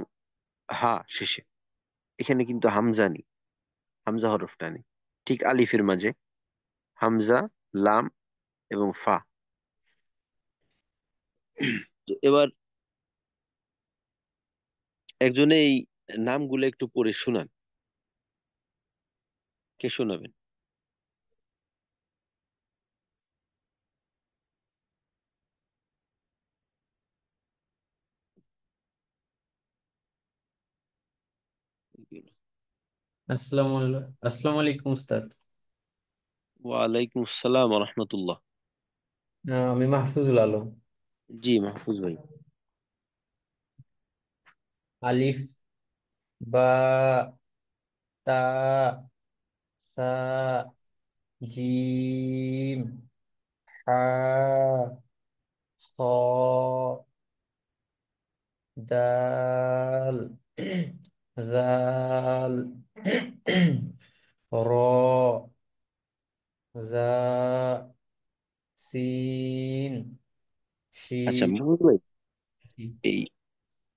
হা শেষে, এখানে কিন্তু হামজা নেই, হামজা হরফটা নেই। ঠিক আলিফের মাঝে হামজা, লাম এবং ফা। তো এবার একজনে এই নামগুলো একটু পড়ে শোনান। কে শোনাবেন? আসসালামু আলাইকুম উস্তাদ। ওয়ালাইকুম আসসালাম রহমতুল্লাহ। আমি মাহফুজুল আলম। জি মাহফুজ ভাই। আলিফ, বা, তা, সা, জিম, হা, খ, দাল, জাল, র, জা, সিন, আচ্ছা শিন। মাহমুদ ভাই, জি। এই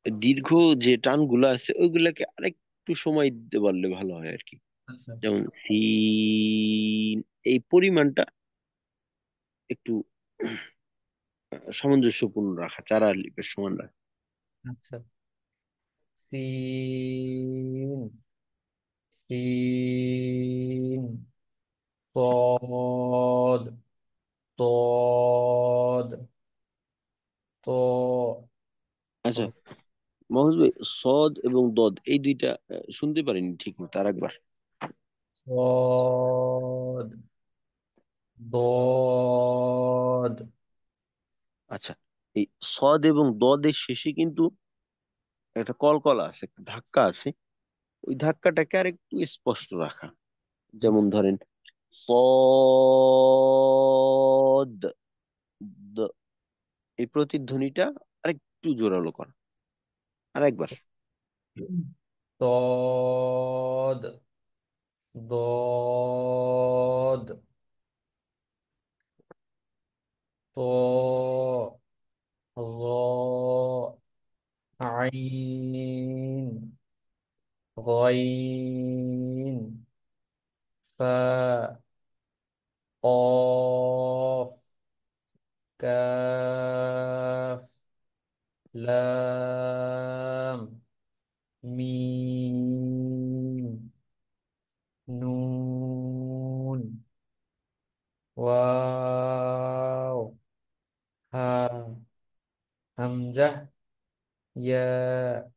দীর্ঘ যে টানগুলো আছে ওইগুলাকে আরেকটু সময় দিতে পারলে ভালো হয় আর কি। আচ্ছা যেমন সিন, এই পরিমাণটা একটু সামঞ্জস্যপূর্ণ রাখা, চার আর লিপের সমান রাখা। আচ্ছা। সিন, শিন, صاد، صاد، ط، আচ্ছা মাহমুদ ভাই, সদ এবং দদ এই দুইটা শুনতে পারিনি ঠিক মতো, আর একবার। صاد، ضاد। আচ্ছা, এই সদ এবং দদের শেষে কিন্তু একটা কলকলা আছে, একটা ধাক্কা আছে। ওই ধাক্কাটাকে আর একটু স্পষ্ট রাখা। যেমন ধরেন সদ, দ, এই প্রতিধ্বনিটা আরেকটু জোরালো করা। আর একবার। صاد، ضاد، طاء، ظاء، عين، غين، فاء، قاف، كاف، لام، ميم، نون، واو، ها، همزة، يا،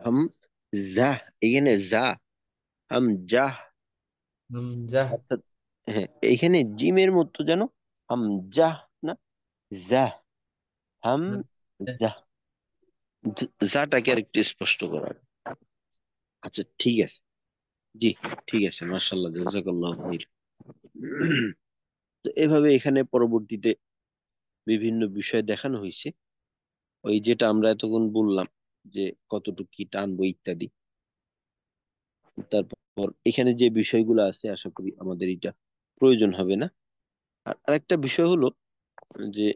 হাম জাহ, এখানে যা, হাম জাহ, همزة، অর্থাৎ হ্যাঁ এখানে জিমের মতো যেন হাম জাহ না, জাহ, হাম همزة. জাহ, জাটাকে আর একটু স্পষ্ট করা। আচ্ছা ঠিক আছে, জি ঠিক আছে, মাশাআল্লাহ, জাযাকাল্লাহু খাইর। তো এভাবে এখানে পরবর্তীতে বিভিন্ন বিষয় দেখানো হয়েছে, ওই যেটা আমরা এতক্ষণ বললাম যে কতটুকু কি টানবো ইত্যাদি। তারপর এখানে যে বিষয়গুলো আছে আশা করি আমাদের এটা প্রয়োজন হবে না। আর আরেকটা বিষয় হলো যে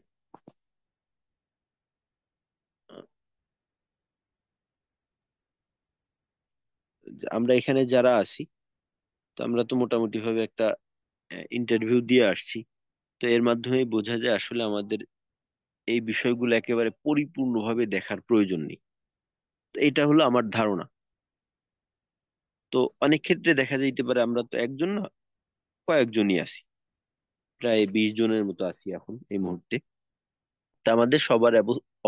আহ, যে আমরা এখানে যারা আছি, তো আমরা তো মোটামুটি ভাবে একটা ইন্টারভিউ দিয়ে আসছি। তো এর মাধ্যমে বোঝা যায় আসলে আমাদের এই বিষয়গুলো একেবারে পরিপূর্ণভাবে দেখার প্রয়োজন নেই। তো এটা হলো আমার ধারণা। তো অনেক ক্ষেত্রে দেখা যাইতে পারে আমরা তো একজন না, কয়েকজনই আছি, প্রায় 20 জনের মতো আছি এখন এই মুহূর্তে। তা আমাদের সবার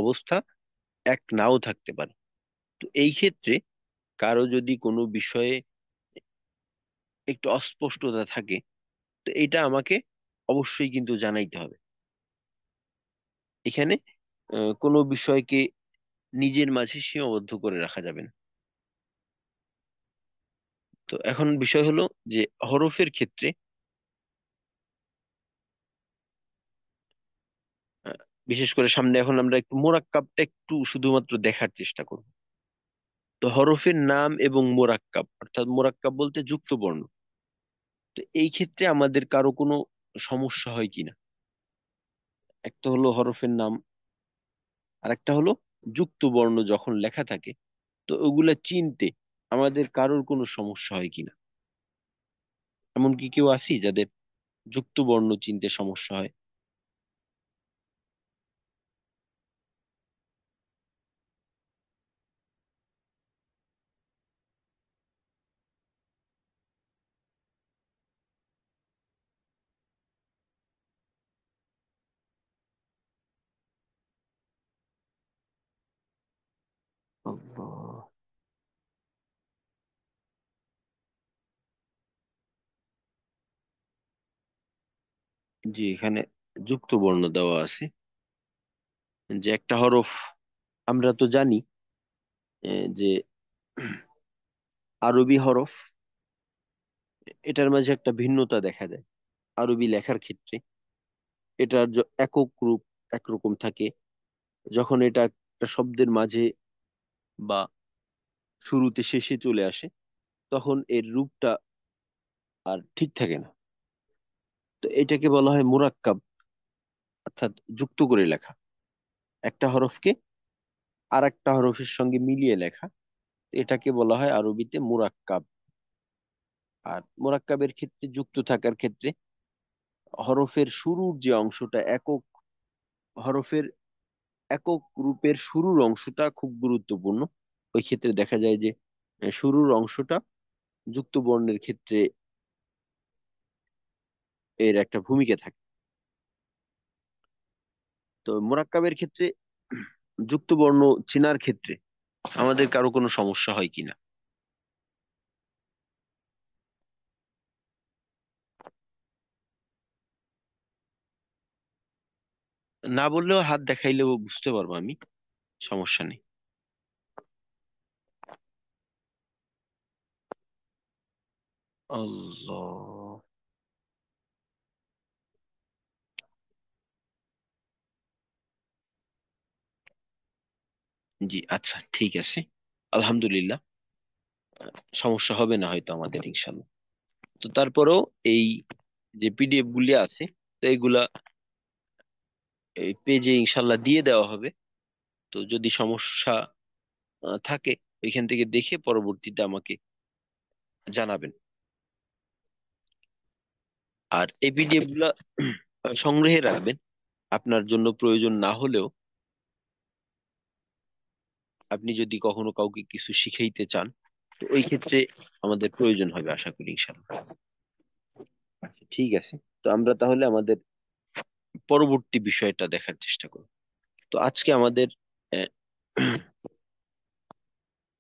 অবস্থা এক নাও থাকতে পারে। তো এই ক্ষেত্রে কারো যদি কোনো বিষয়ে একটু অস্পষ্টতা থাকে, তো এটা আমাকে অবশ্যই কিন্তু জানাইতে হবে। এখানে কোনো বিষয়কে নিজের মাঝে সীমাবদ্ধ করে রাখা যাবে না। তো এখন বিষয় হলো যে হরফের ক্ষেত্রে আহ, বিশেষ করে সামনে এখন আমরা একটু মোরাক্কাবটা একটু শুধুমাত্র দেখার চেষ্টা করব। তো হরফের নাম এবং মোরাক্কাব, অর্থাৎ মোরাক্কাব বলতে যুক্ত বর্ণ, তো এই ক্ষেত্রে আমাদের কারো কোনো সমস্যা হয় কিনা। একটা হলো হরফের নাম, আর একটা হলো যুক্ত বর্ণ যখন লেখা থাকে, তো ওগুলা চিনতে আমাদের কারোর কোনো সমস্যা হয় কিনা। এমন কি কেউ আছি যাদের যুক্ত বর্ণ চিনতে সমস্যা হয়? আল্লাহ। জি, এখানে যুক্ত বর্ণ দেওয়া আছে, যে একটা হরফ আমরা তো জানি যে আরবি হরফ, এটার মাঝে একটা ভিন্নতা দেখা যায়। আরবি লেখার ক্ষেত্রে এটার একক রূপ একরকম থাকে, যখন এটা একটা শব্দের মাঝে বা শুরুতে শেষে চলে আসে, তখন এর রূপটা আর ঠিক থাকে না। তো এটাকে বলা হয় মুরাক্কাব, অর্থাৎ যুক্ত করে লেখা, একটা হরফকে আর একটা হরফের সঙ্গে মিলিয়ে লেখা। এটাকে বলা হয় আরবিতে মুরাক্কাব। আর মুরাক্কাবের ক্ষেত্রে, যুক্ত থাকার ক্ষেত্রে, হরফের শুরুর যে অংশটা, হরফের একক রূপের শুরুর অংশটা খুব গুরুত্বপূর্ণ। ওই ক্ষেত্রে দেখা যায় যে শুরুর অংশটা যুক্ত বর্ণের ক্ষেত্রে এর একটা ভূমিকা থাকে। তো মোরাক্কাবের ক্ষেত্রে যুক্ত বর্ণ চেনার ক্ষেত্রে আমাদের কারো কোনো সমস্যা হয় কিনা? না বললেও হাত দেখাইলেও বুঝতে পারবো আমি, সমস্যা নেই। আল্লাহ। জি, আচ্ছা, ঠিক আছে, আলহামদুলিল্লাহ। সমস্যা হবে না হয়তো আমাদের, ইনশাল্লাহ। তো তারপরেও এই যে পিডিএফ গুলি আছে, তো এগুলা এই পেজে ইনশাল্লাহ দিয়ে দেওয়া হবে। তো যদি সমস্যা থাকে, ওইখান থেকে দেখে পরবর্তীতে আমাকে জানাবেন। আর এই পিডিএফ গুলা সংগ্রহে রাখবেন। আপনার জন্য প্রয়োজন না হলেও আপনি যদি কখনো কাউকে কিছু শিখাইতে চান, তো ওই ক্ষেত্রে আমাদের প্রয়োজন হবে, আশা করি, ইনশাল্লাহ। আচ্ছা, ঠিক আছে। তো আমরা তাহলে আমাদের পরবর্তী বিষয়টা দেখার চেষ্টা করব। তো আজকে আমাদের আহ,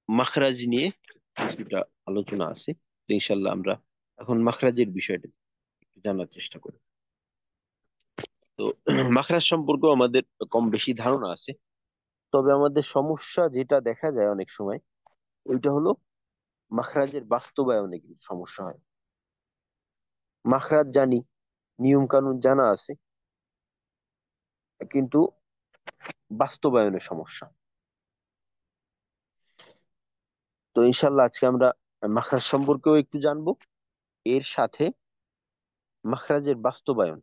মাখরাজ নিয়ে কিছুটা আলোচনা আছে। তো ইনশাল্লাহ আমরা এখন মাখরাজের বিষয়টা একটু জানার চেষ্টা করি। তো মাখরাজ সম্পর্কে আমাদের কম বেশি ধারণা আছে। তবে আমাদের সমস্যা যেটা দেখা যায় অনেক সময়, ওইটা হলো মাখরাজের বাস্তবায়নে কিন্তু সমস্যা হয়। মাখরাজ জানি, নিয়ম কানুন জানা আছে, কিন্তু বাস্তবায়নে সমস্যা। তো ইনশাল্লাহ আজকে আমরা মাখরাজ সম্পর্কেও একটু জানবো, এর সাথে মাখরাজের বাস্তবায়ন,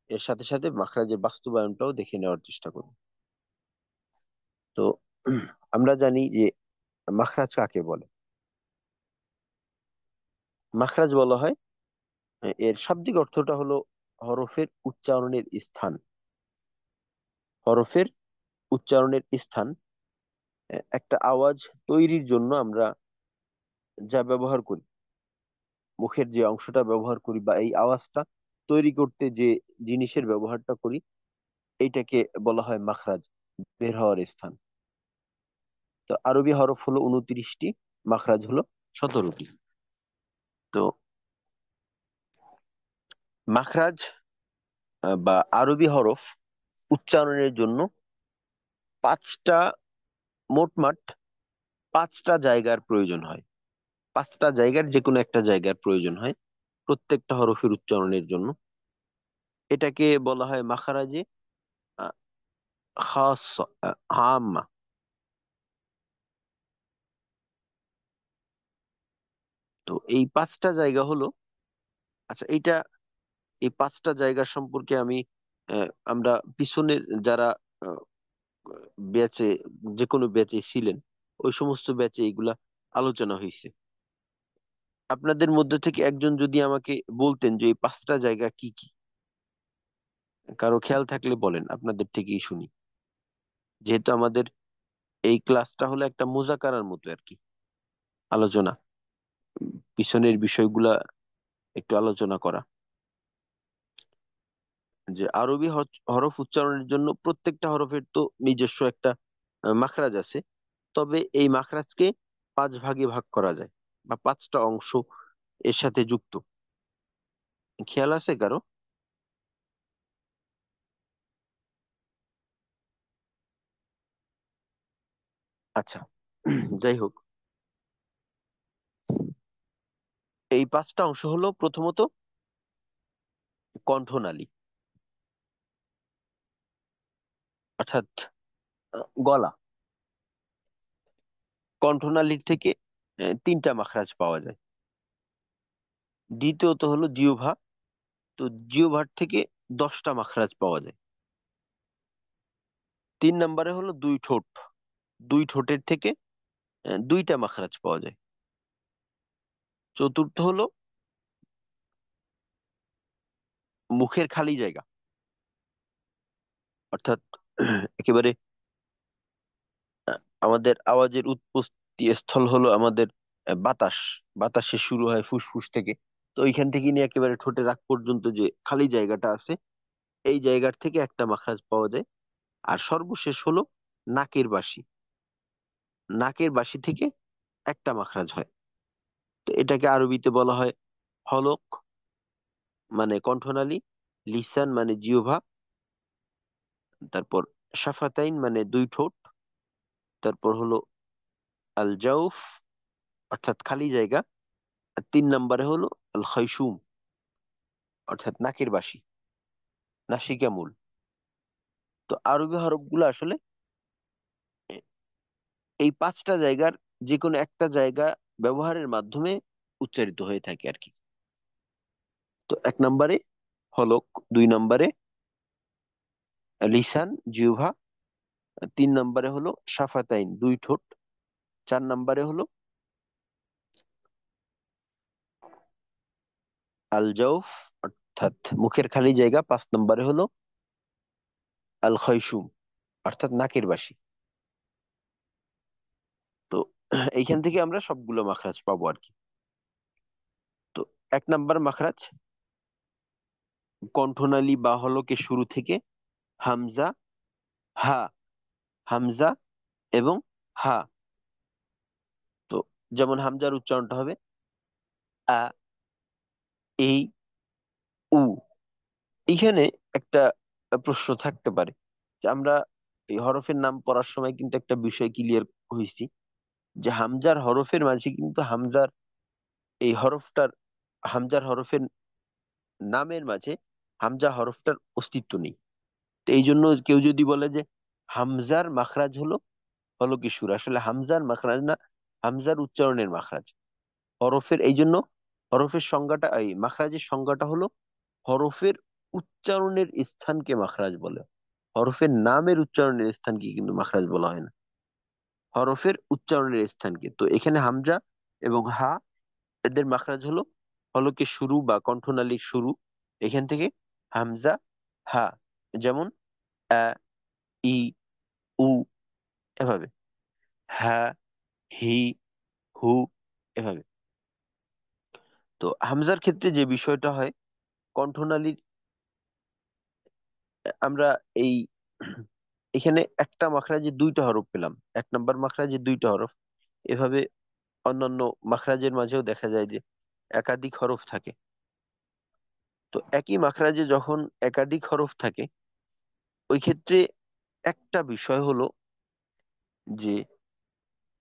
এর সাথে সাথে মাখরাজের বাস্তবায়নটাও দেখে নেওয়ার চেষ্টা করব। তো আমরা জানি যে মাখরাজ কাকে বলে। মাখরাজ বলা হয়, এর শাব্দিক অর্থটা হলো হরফের উচ্চারণের স্থান। হরফের উচ্চারণের স্থান, একটা আওয়াজ তৈরির জন্য আমরা যা ব্যবহার করি, মুখের যে অংশটা ব্যবহার করি বা এই আওয়াজটা তৈরি করতে যে জিনিসের ব্যবহারটা করি, এইটাকে বলা হয় মাখরাজ, বের হওয়ার স্থান। তো আরবি হরফ হলো 29টি, মাখরাজ হলো 17টি। তো মাখরাজ বা আরবি হরফ উচ্চারণের জন্য পাঁচটা, মোটমাট পাঁচটা জায়গার প্রয়োজন হয়। পাঁচটা জায়গার যে কোনো একটা জায়গার প্রয়োজন হয় প্রত্যেকটা হরফের উচ্চারণের জন্য। এটাকে বলা হয় মাখরাজে আহ, খাস, আম্মা। তো এই পাঁচটা জায়গা হলো, আচ্ছা, এই পাঁচটা জায়গা সম্পর্কে আমরা পিছনের যারা ব্যাচে, যে কোনো ব্যাচে ছিলেন, ওই সমস্ত ব্যাচে এইগুলা আলোচনা হয়েছে। আপনাদের মধ্যে থেকে একজন যদি আমাকে বলতেন যে এই পাঁচটা জায়গা কি কি, কারো খেয়াল থাকলে বলেন, আপনাদের থেকেই শুনি। যেহেতু আমাদের এই ক্লাসটা হলো একটা মুজাকারার মতো আর কি, আলোচনা, পিছনের বিষয়গুলা একটু আলোচনা করা। যে আরবি হরফ উচ্চারণের জন্য প্রত্যেকটা হরফের তো নিজস্ব একটা মাখরাজ আছে। তবে এই মাখরাজকে পাঁচ ভাগে ভাগ করা যায়, বা পাঁচটা অংশ এর সাথে যুক্ত। খেয়াল আছে কারো? আচ্ছা, যাই হোক, এই পাঁচটা অংশ হলো প্রথমত কণ্ঠনালী, অর্থাৎ গলা। কণ্ঠনালীর থেকে তিনটা মাখরাজ পাওয়া যায়। দ্বিতীয়ত হলো জিহ্বা, তো জিহ্বার থেকে 10টা মাখরাজ পাওয়া যায়। 3 নম্বরে হলো দুই ঠোঁট, দুই ঠোঁটের থেকে 2টা মাখরাজ পাওয়া যায়। চতুর্থ হলো মুখের খালি জায়গা, অর্থাৎ একেবারে আমাদের আওয়াজের উৎপত্তি স্থল হলো আমাদের বাতাস, বাতাসে শুরু হয় ফুসফুস থেকে, তো ওইখান থেকে নিয়ে একেবারে ঠোঁটের আগ পর্যন্ত যে খালি জায়গাটা আছে, এই জায়গার থেকে একটা মাখরাজ পাওয়া যায়। আর সর্বশেষ হলো নাকের বাসি, নাকের বাসি থেকে একটা মাখরাজ হয়। তো এটাকে আরবিতে বলা হয় হলক মানে কণ্ঠনালী, লিসান মানে জিহ্বা, তারপর শাফাতাইন মানে দুই ঠোঁট, তারপর হলো আল জাউফ অর্থাৎ খালি জায়গা, আর 3 নম্বরে হলো আল খৈশুম অর্থাৎ নাকের বাসি, নাসিকা মূল। তো আরবি হরফগুলো আসলে এ- এই 5টা জায়গার যে কোনো একটা জায়গা ব্যবহারের মাধ্যমে উচ্চারিত হয়ে থাকে আর কি। তো 1 নম্বরে হলক, 2 নম্বরে লিসান জিহ্বা, 3 নম্বরে হলো শাফাতাইন দুই ঠোঁট, 4 নম্বরে হলো আল জাউফ অর্থাৎ মুখের খালি জায়গা, 5 নম্বরে হলো আল খয়সুম অর্থাৎ নাকের বাসি। তো এইখান থেকে আমরা সবগুলো মাখরাজ পাবো আর কি। তো 1 নম্বর মাখরাজ কণ্ঠনালী বা হলকের শুরু থেকে হামজা, হা, হামজা এবং হা। তো যেমন হামজার উচ্চারণটা হবে আ, এই, উ। এইখানে একটা প্রশ্ন থাকতে পারে যে আমরা এই হরফের নাম পড়ার সময় কিন্তু একটা বিষয় ক্লিয়ার হয়েছি যে হামজার হরফের মাঝে কিন্তু এই হরফটার হামজার হরফের নামের মাঝে হামজা হরফটার অস্তিত্ব নেই। তো এই জন্য কেউ যদি বলে যে হামজার মাখরাজ হলো হলকি সুর, আসলে হামজার মাখরাজ না, হামজার উচ্চারণের মাখরাজ। হরফের এই জন্য হরফের সংজ্ঞাটা, এই মাখরাজের সংজ্ঞাটা হলো হরফের উচ্চারণের স্থানকে মাখরাজ বলে, হরফের নামের উচ্চারণের স্থানকে কিন্তু মাখরাজ বলা হয় না, হরফের উচ্চারণের স্থানকে। তো এখানে হামজা এবং হা এদের মাখরাজ হলো হলকের শুরু বা কণ্ঠনালীর শুরু, এখান থেকে হামজা, হা। যেমন আ, ই, উ, এভাবে হা, হি, হু, এভাবে। তো হামজার ক্ষেত্রে যে বিষয়টা হয় কণ্ঠনালীর, আমরা এই এখানে একটা মাখরাজে 2টা হরফ পেলাম, 1 নম্বর মাখরাজে 2টা হরফ, এভাবে অন্যান্য মাখরাজের মাঝেও দেখা যায় যে একাধিক হরফ থাকে। তো একই মাখরাজে যখন একাধিক হরফ থাকে ওই ক্ষেত্রে একটা বিষয় হলো যে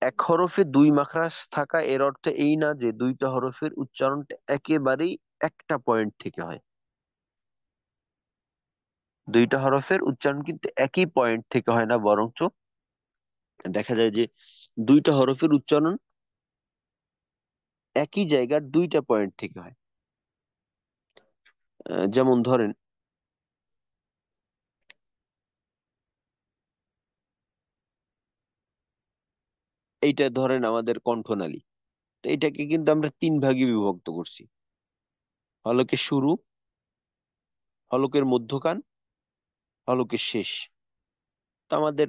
এক হরফে 2 মাখরাজ থাকা এর অর্থ এই না যে 2টা হরফের উচ্চারণটা একেবারেই একটা পয়েন্ট থেকে হয়, 2টা হরফের উচ্চারণ কিন্তু একই পয়েন্ট থেকে হয় না, বরঞ্চ দেখা যায় যে 2টা হরফের উচ্চারণ একই জায়গার 2টা পয়েন্ট থেকে হয়। যেমন ধরেন এইটা ধরেন আমাদের কণ্ঠনালী, তো এটাকে কিন্তু আমরা 3 ভাগে বিভক্ত করছি, হলকের শুরু, হলকের মধ্যখান, হলকের শেষ। তো আমাদের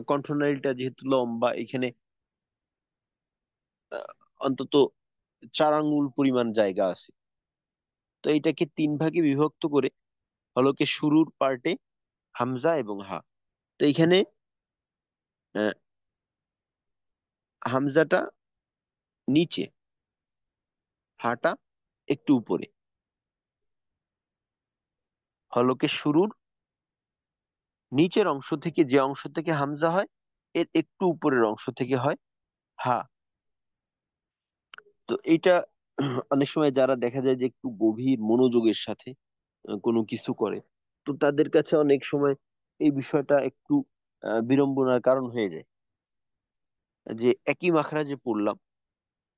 কণ্ঠনালীটা যেহেতু লম্বা, এখানে অন্তত 4 আঙ্গুল পরিমাণ জায়গা আছে। তো এটাকে 3 ভাগে বিভক্ত করে হলকের শুরুর পার্টে হামজা এবং হা। তো এখানে আহ, হামজাটা নিচে, হাটা একটু উপরে, হলকের শুরুর নিচের অংশ থেকে, যে অংশ থেকে হামজা হয় এর একটু উপরের অংশ থেকে হয় হা। তো এটা অনেক সময় যারা দেখা যায় যে একটু গভীর মনোযোগের সাথে কোনো কিছু করে, তো তাদের কাছে অনেক সময় এই বিষয়টা একটু বিড়ম্বনার কারণ হয়ে যায় যে একই মাখরাজে পড়লাম,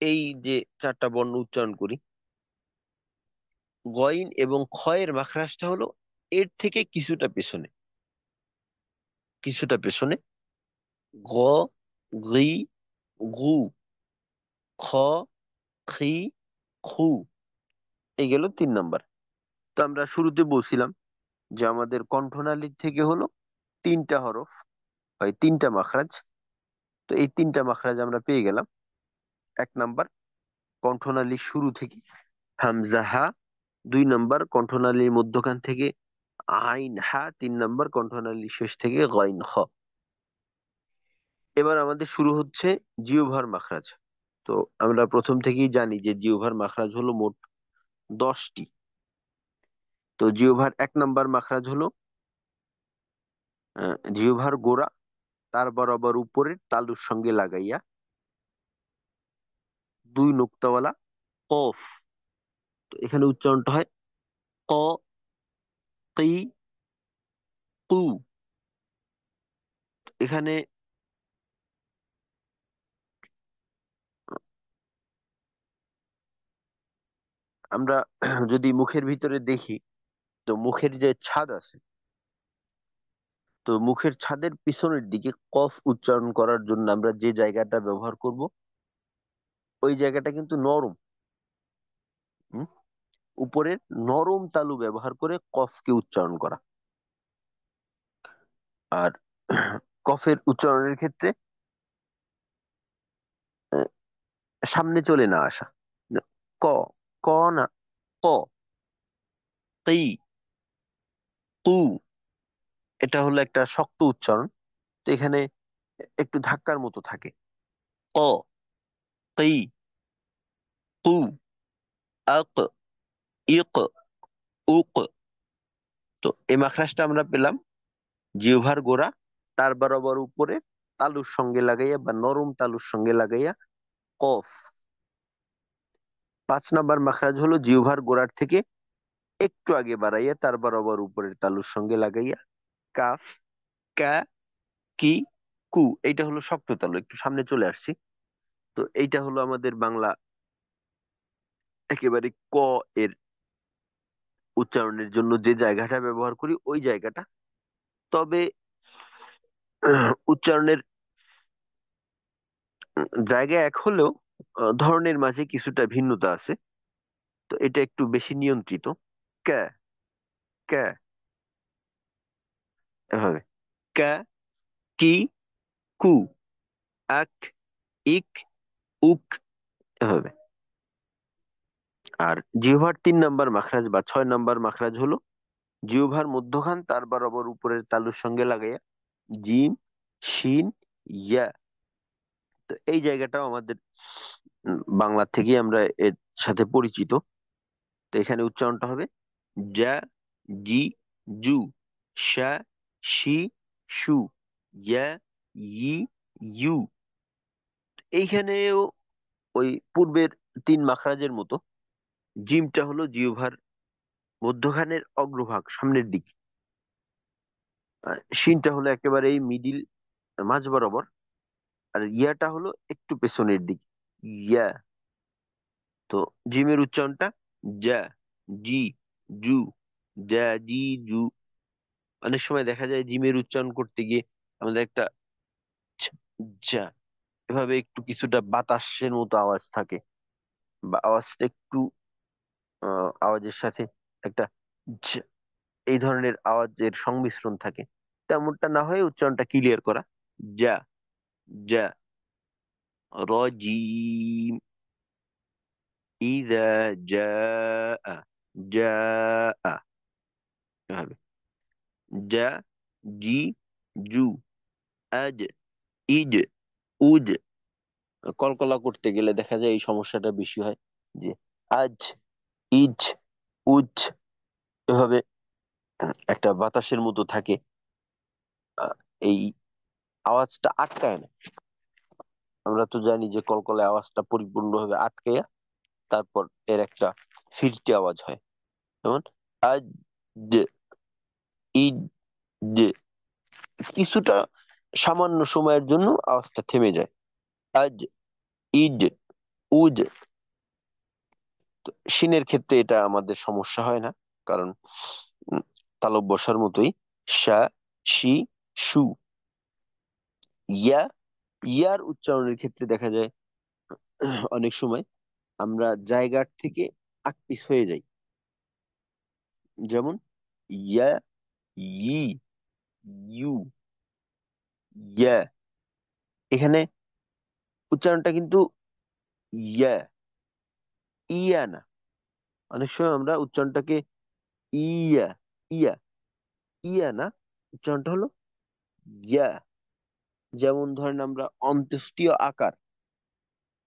এই যে চারটা বর্ণ উচ্চারণ করি, গইন এবং খয়ের মাখরাজটা হলো এর থেকে কিছুটা পেছনে, কিছুটা পেছনে। গ, গি, গু, খ, খি, খু। এই গেল 3 নাম্বার। তো আমরা শুরুতে বলছিলাম যে আমাদের কণ্ঠনালীর থেকে হলো 3টা হরফ হয়, 3টা মাখরাজ। তো এই 3টা মাখরাজ আমরা পেয়ে গেলাম। 1 নাম্বার কণ্ঠনালীর শুরু থেকে হামজা হা, 2 নাম্বার কণ্ঠনালীর মধ্যখান থেকে আইন হা, 3 নাম্বার কণ্ঠনালীর শেষ থেকে গইন খ। এবার আমাদের শুরু হচ্ছে জিহ্বার মাখরাজ। তো আমরা প্রথম থেকেই জানি যে জিহ্বার মাখরাজ হলো মোট 10টি। তো জিহ্বার 1 নাম্বার মাখরাজ হলো জিহ্বার গোড়া তার বরাবর উপরের তালুর সঙ্গে লাগাইয়া 2 নোক্তাওয়ালা কফ। তো এখানে উচ্চারণটা হয় ক, কি, কু। এখানে আমরা যদি মুখের ভিতরে দেখি, তো মুখের যে ছাদ আছে, তো মুখের ছাদের পিছনের দিকে কফ উচ্চারণ করার জন্য আমরা যে জায়গাটা ব্যবহার করব, ওই জায়গাটা কিন্তু নরম। হুম? উপরের নরম তালু ব্যবহার করে কফকে উচ্চারণ করা। আর কফের উচ্চারণের ক্ষেত্রে আহ, সামনে চলে না আসা। ক, ক না, ক, কি, কু। এটা হলো একটা শক্ত উচ্চারণ। তো এখানে একটু ধাক্কার মতো থাকে। ক, কি, কু, আক, ইক, উক। তো এই মাখরাজটা আমরা পেলাম জিহ্বার গোড়া তার বরাবর উপরে তালুর সঙ্গে লাগাইয়া বা নরম তালুর সঙ্গে লাগাইয়া কফ। 5 নাম্বার মাখরাজ হলো জিহ্বার গোড়ার থেকে একটু আগে বাড়াইয়া তার বরাবর উপরের তালুর সঙ্গে লাগাইয়া কাফ, কা, কি, কু। এইটা হলো শক্ত তালু, একটু সামনে চলে আসছি। তো এইটা হলো আমাদের বাংলা একেবারে ক এর উচ্চারণের জন্য যে জায়গাটা ব্যবহার করি, ওই জায়গাটা। তবে উচ্চারণের জায়গা এক হলেও ধরনের মাঝে কিছুটা ভিন্নতা আছে। তো এটা একটু বেশি নিয়ন্ত্রিত। ক্যা, ক্যা, এভাবে ক্যা, কি, কু, আক, ইক, উক, এভাবে। আর জিহ্বার 3 নাম্বার মাখরাজ বা 6 নাম্বার মাখরাজ হলো জিহ্বার মধ্যখান তার বরাবর উপরের তালুর সঙ্গে লাগাইয়া জিম, শিন, ইয়া। তো এই জায়গাটাও আমাদের বাংলা থেকে আমরা এর সাথে পরিচিত। তো এখানে উচ্চারণটা হবে যা, জি, জু, শা, she, shoe, yeah, E, you. এইখানেও ওই পূর্বের 3 মাখরাজের মতো জিমটা হলো জিহ্বার মধ্যখানের অগ্রভাগ, সামনের দিক। শিনটা হলো একেবারে এই মিডিল, মাঝ বরাবর। আর ইয়াটা হলো একটু পেছনের দিক, ইয়া। তো জিমের উচ্চারণটা যা, জি, জু, যা, জি, জু। অনেক সময় দেখা যায় জিমের উচ্চারণ করতে গিয়ে আমাদের একটা ছ, যা, এভাবে একটু কিছুটা বাতাসের মতো আওয়াজ থাকে, বা আওয়াজটা একটু আওয়াজের সাথে একটা ঝ, এই ধরনের আওয়াজের সংমিশ্রণ থাকে। তেমনটা না হয়ে উচ্চারণটা ক্লিয়ার করা, যা, যা, রজিম, ইযা জাআ, জাআ, এভাবে যা, জি, জু, আজ, ইজ, উজ। কলকলা করতে গেলে দেখা যায় এই সমস্যাটা বেশি হয়, যে আজ, ইজ, উজ, এভাবে একটা বাতাসের মতো থাকে। আহ, এই আওয়াজটা আটকায় না। আমরা তো জানি যে কলকলায় আওয়াজটা পরিপূর্ণভাবে আটকায়া তারপর এর একটা ফিরতি আওয়াজ হয়। যেমন আজ, ইজ, কিছুটা সামান্য সময়ের জন্য আওয়াজটা থেমে যায়। আজ, ইজ, উজ। তো শিনের ক্ষেত্রে এটা আমাদের সমস্যা হয় না, কারণ উম, তালব বসার মতোই। শা, শি, শু। ইয়া, ইয়ার উচ্চারণের ক্ষেত্রে দেখা যায় অনেক সময় আমরা জায়গার থেকে আকপিস হয়ে যাই। যেমন ইয়া, ই, ইউ, ইয়া। এখানে উচ্চারণটা কিন্তু ইয়া, ইয়া না। অনেক সময় আমরা উচ্চারণটাকে ইয়া, ইয়া, ইয়া না, উচ্চারণটা হলো ইয়া। যেমন ধরেন আমরা অন্ত্যেষ্টিয় আকার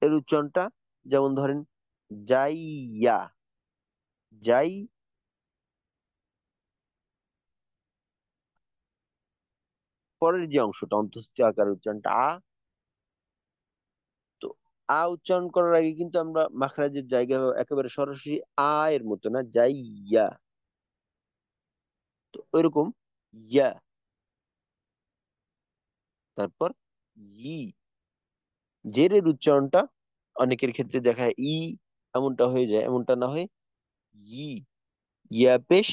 এর উচ্চারণটা, যেমন ধরেন যাইয়া, যাই। পরের যে অংশটা অন্ত্যেষ্টিয় আকার উচ্চারণটা আ। তো আ উচ্চারণ করার আগে কিন্তু আমরা মাখরাজের জায়গা একেবারে সরাসরি আ এর মতো না, যাইয়া। তো ওইরকম ইয়া, তারপর ই। জেরের উচ্চারণটা অনেকের ক্ষেত্রে দেখা যায় ই এমনটা হয়ে যায়, এমনটা না হয়ে ই। ইয়া পেশ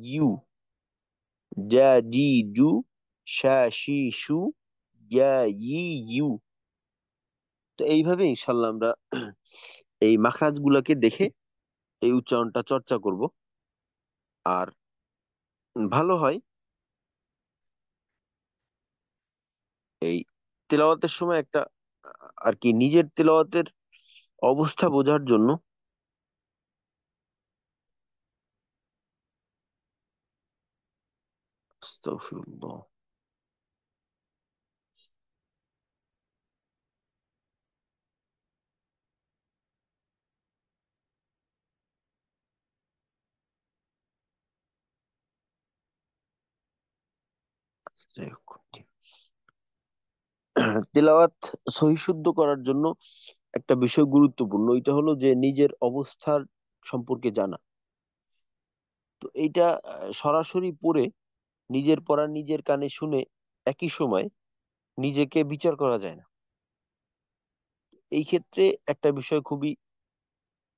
ইউ, যা জি জু, শা she shoe, yeah E you. তো এইভাবে ইনশাল্লাহ আমরা এই মাখরাজ গুলাকে দেখে এই উচ্চারণটা চর্চা করব। আর ভালো হয় এই তেলাওয়াতের সময় একটা আর কি নিজের তেলাওয়াতের অবস্থা বোঝার জন্য আস্তাগফিরুল্লাহ। যাই হোক, তেলাওয়াত সহিশুদ্ধ করার জন্য একটা বিষয় গুরুত্বপূর্ণ, এটা হলো যে নিজের অবস্থার সম্পর্কে জানা। তো এইটা সরাসরি পড়ে নিজের পড়া নিজের কানে শুনে একই সময় নিজেকে বিচার করা যায় না। এই ক্ষেত্রে একটা বিষয় খুবই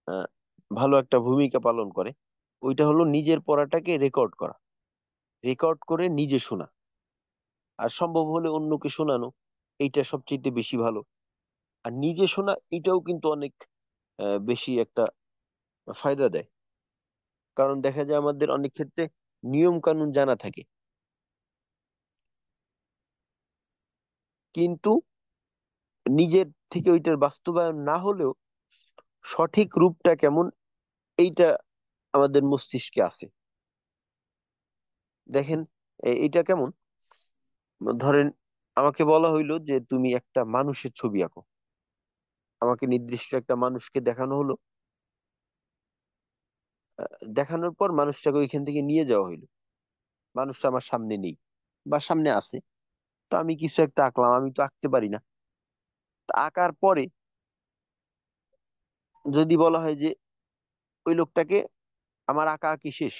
আহ, ভালো একটা ভূমিকা পালন করে, ওইটা হলো নিজের পড়াটাকে রেকর্ড করা, রেকর্ড করে নিজে শোনা, আর সম্ভব হলে অন্যকে শোনানো। এইটা সবচেয়ে বেশি ভালো। আর নিজে শোনা এটাও কিন্তু অনেক বেশি একটা ফায়দা দেয়। কারণ দেখা যায় আমাদের অনেক ক্ষেত্রে নিয়ম কানুন জানা থাকে, কিন্তু নিজের থেকে ওইটার বাস্তবায়ন না হলেও সঠিক রূপটা কেমন এইটা আমাদের মস্তিষ্কে আছে। দেখেন এইটা কেমন, ধরেন আমাকে বলা হইলো যে তুমি একটা মানুষের ছবি আঁকো। আমাকে নির্দিষ্ট একটা মানুষকে দেখানো হলো, দেখানোর পর মানুষটাকে ওইখান থেকে নিয়ে যাওয়া হইলো। মানুষটা আমার সামনে নেই বা সামনে আছে। তো আমি কিছু একটা আঁকলাম, আমি তো আঁকতে পারি না। তা আঁকার পরে যদি বলা হয় যে ওই লোকটাকে, আমার আঁকা আঁকি শেষ,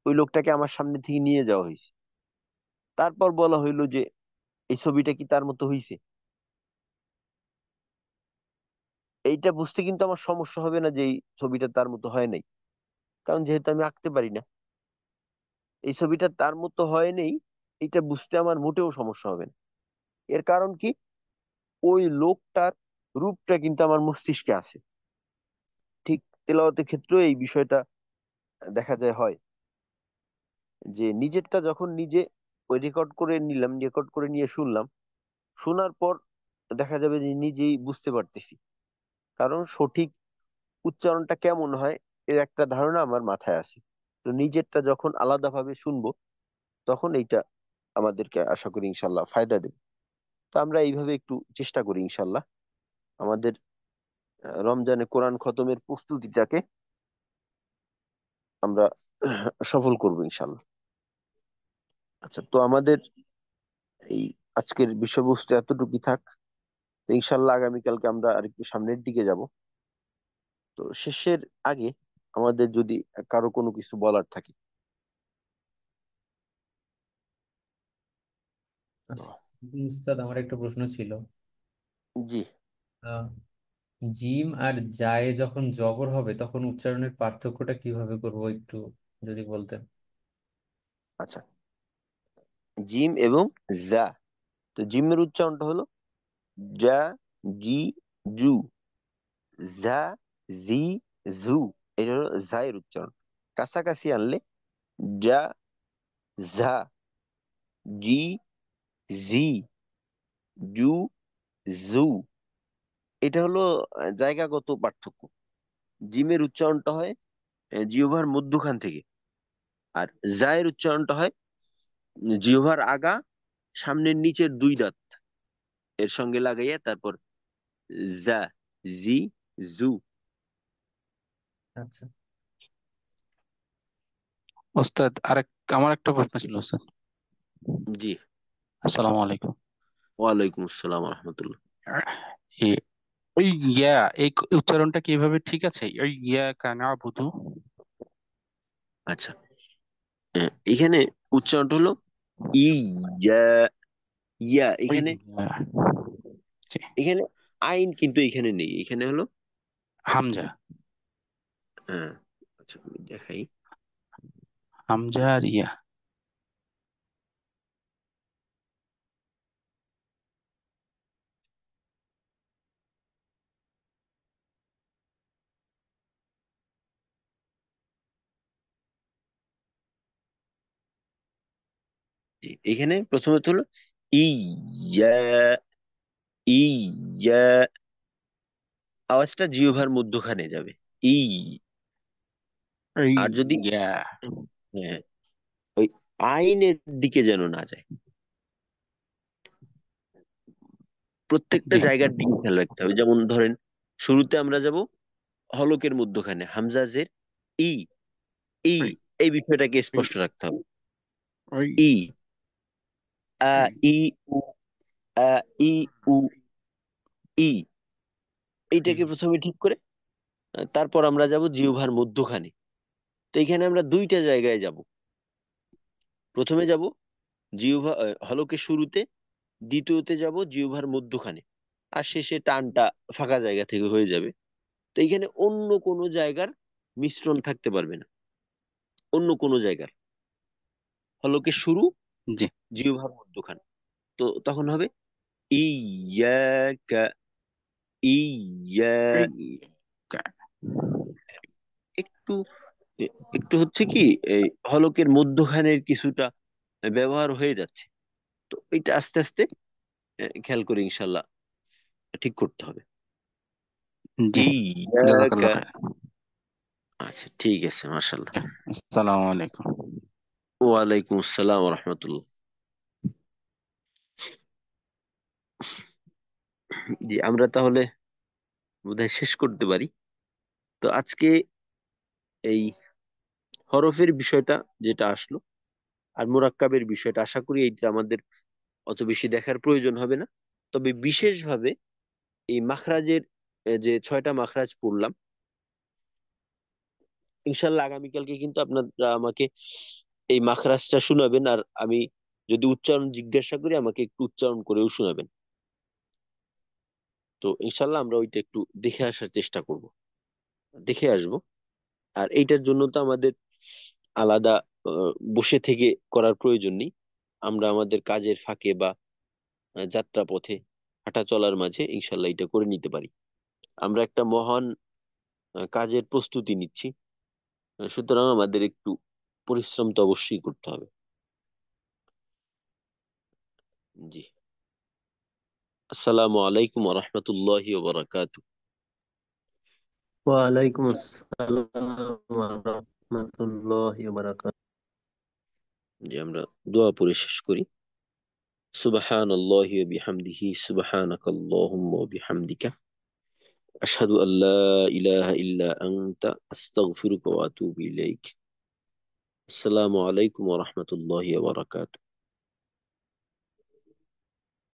ওই লোকটাকে আমার সামনে থেকে নিয়ে যাওয়া হয়েছে, তারপর বলা হইলো যে এই ছবিটা কি তার মতো হইছে, এইটা বুঝতে কিন্তু আমার সমস্যা হবে না যে এই ছবিটা তার মতো হয় নাই। কারণ যেহেতু আমি আঁকতে পারি না, এই ছবিটা তার মতো হয় নাই, এটা বুঝতে আমার মোটেও সমস্যা হবে না। এর কারণ কি, ওই লোকটার রূপটা কিন্তু আমার মস্তিষ্কে আছে। ঠিক তেলাওয়াতের ক্ষেত্রেও এই বিষয়টা দেখা যায় হয়, যে নিজেরটা যখন নিজে ওই রেকর্ড করে নিলাম, রেকর্ড করে নিয়ে শুনলাম, শোনার পর দেখা যাবে যে নিজেই বুঝতে পারতেছি। কারণ সঠিক উচ্চারণটা কেমন হয় এর একটা ধারণা আমার মাথায় আছে। তো নিজেরটা যখন আলাদাভাবে শুনবো, তখন এইটা আমাদেরকে আশা করি ইনশাল্লাহ ফায়দা দেবে। তো আমরা এইভাবে একটু চেষ্টা করি ইনশাল্লাহ আমাদের রমজানে কোরআন খতমের প্রস্তুতিটাকে আমরা সফল করবো ইনশাল্লাহ। আচ্ছা, তো আমাদের এই আজকের বিষয়বস্তু এতটুকুই থাক। তো ইনশাল্লাহ আগামীকালকে আমরা আরেকটু সামনের দিকে যাব। তো শেষের আগে আমাদের যদি কারো কোনো কিছু বলার থাকে। উস্তাদ, আমার একটা প্রশ্ন ছিল। জি। জিম আর জায়ে যখন জবর হবে তখন উচ্চারণের পার্থক্যটা কিভাবে করব একটু যদি বলতেন। আচ্ছা, জিম এবং জা। তো জিমের উচ্চারণটা হলো জা, জি, জু। জা, জি, জু। এটা হলো জায়ের উচ্চারণ। কাছাকাছি আনলে জা, ঝা, জি, জি, জু, জু। এটা হলো জায়গাগত পার্থক্য। জিমের উচ্চারণটা হয় জিহ্বার মধ্যখান থেকে, আর জায়ের উচ্চারণটা হয় জিহ্বার আগা, সামনের নিচের দুই দাঁত এর সঙ্গে লাগাইয়া তারপর জা, জি, জু। আচ্ছা। ওস্তাদ আমার একটা প্রশ্ন ছিল ওস্তাদ। জি। আসসালামু আলাইকুম। ওয়ালাইকুম আসসালাম রহমতুল্লাহ। এ- ওই ইয়া এই উচ্চারণটা কিভাবে ঠিক আছে? ওই ইয়া কানা বুধু। আচ্ছা, এখানে উচ্চারণটা হলো ইয়া। ইয়া ওই এখানে, ইয়া, জি, এখানে আইন কিন্তু এখানে নেই, এখানে হলো হামজা। হ্যাঁ। আচ্ছা, আমি দেখাই। হামজা আর ইয়া। এখানে প্রথমত হলো ইয়া, ইয়া। আওয়াজটা জিহ্বার মধ্যখানে যাবে, ই। ওই আর যদি ইয়া। হ্যাঁ, ওই আইনের দিকে যেন না যায়, প্রত্যেকটা জি, জায়গার দিকে খেয়াল রাখতে হবে। যেমন ধরেন, শুরুতে আমরা যাব হলকের মধ্যখানে হামজাজের ই, ই। ওই এই বিষয়টাকে ওই স্পষ্ট রাখতে হবে। ওই ই, আ, ওই, ই, উ, আ, ই, উ, ই। এইটাকে প্রথমে ঠিক করে তারপর আমরা যাব জিহ্বার মধ্যখানে। তো এখানে আমরা দুইটা জায়গায় যাব। প্রথমে যাব জিহ্বা হলকের শুরুতে, দ্বিতীয়তে যাব জিহ্বার মধ্যখানে, আর শেষে টানটা ফাঁকা জায়গা থেকে হয়ে যাবে। তো এখানে অন্য কোনো জায়গার মিশ্রণ থাকতে পারবে না, অন্য কোনো জায়গার। হলকের শুরু, জি, জিহ্বার মধ্যখান। তো তখন হবে ইয়াকা, ইয়া। ওই কা- একটু একটু হচ্ছে কি, এই হলকের মধ্যখানের কিছুটা ব্যবহার হয়ে যাচ্ছে। তো এটা আস্তে আস্তে খেয়াল করে ইনশাল্লাহ ঠিক করতে হবে। জি, ইয়াকা। জাজাকাল্লাহ খাইর। আচ্ছা, ঠিক আছে, মাশাল্লাহ। আসসালামু আলাইকুম। ওয়ালাইকুম আসসালাম রহমতুল্লাহ। জি, আমরা তাহলে বোধহয় শেষ করতে পারি। তো আজকে এই হরফের বিষয়টা যেটা আসলো, আর মুরাক্কাবের বিষয়টা, আশা করি এইটা আমাদের অত বেশি দেখার প্রয়োজন হবে না। তবে বিশেষভাবে এই মাখরাজের যে 6টা মাখরাজ পড়লাম, ইনশাল্লাহ আগামীকালকে কিন্তু আপনারা আমাকে এই মাখরাজটা শোনাবেন, আর আমি যদি উচ্চারণ জিজ্ঞাসা করি আমাকে একটু উচ্চারণ করেও শোনাবেন। তো ইনশাল্লাহ আমরা ওইটা একটু দেখে আসার চেষ্টা করব, দেখে আসব। আর এইটার জন্য তো আমাদের আলাদা বসে থেকে করার প্রয়োজন নেই। আমরা আমাদের কাজের ফাঁকে বা যাত্রা পথে, হাঁটা চলার মাঝে ইনশাল্লাহ এটা করে নিতে পারি। আমরা একটা মহান কাজের প্রস্তুতি নিচ্ছি, সুতরাং আমাদের একটু পরিশ্রম তো অবশ্যই করতে হবে। জি। আসসালামু আলাইকুম ওয়া রাহমাতুল্লাহি ওয়া বারাকাতুহু। ওয়ালাইকুম আসসালাম ওয়া রাহমাতুল্লাহি ওয়া বারাকাতুহু। জি, আমরা দোয়া পড়ে শেষ করি। সুবহানাল্লাহি ওয়া বিহামদিহি, সুবহানাকাল্লাহুম্মা ওয়া বিহামদিকা, আশহাদু আল্লা ইলাহা ইল্লা আনতা, আস্তাগফিরুকা ওয়া আতুবু ইলাইক। আসসালামু আলাইকুম ওয়া রাহমাতুল্লাহি ওয়া বারাকাতুহু।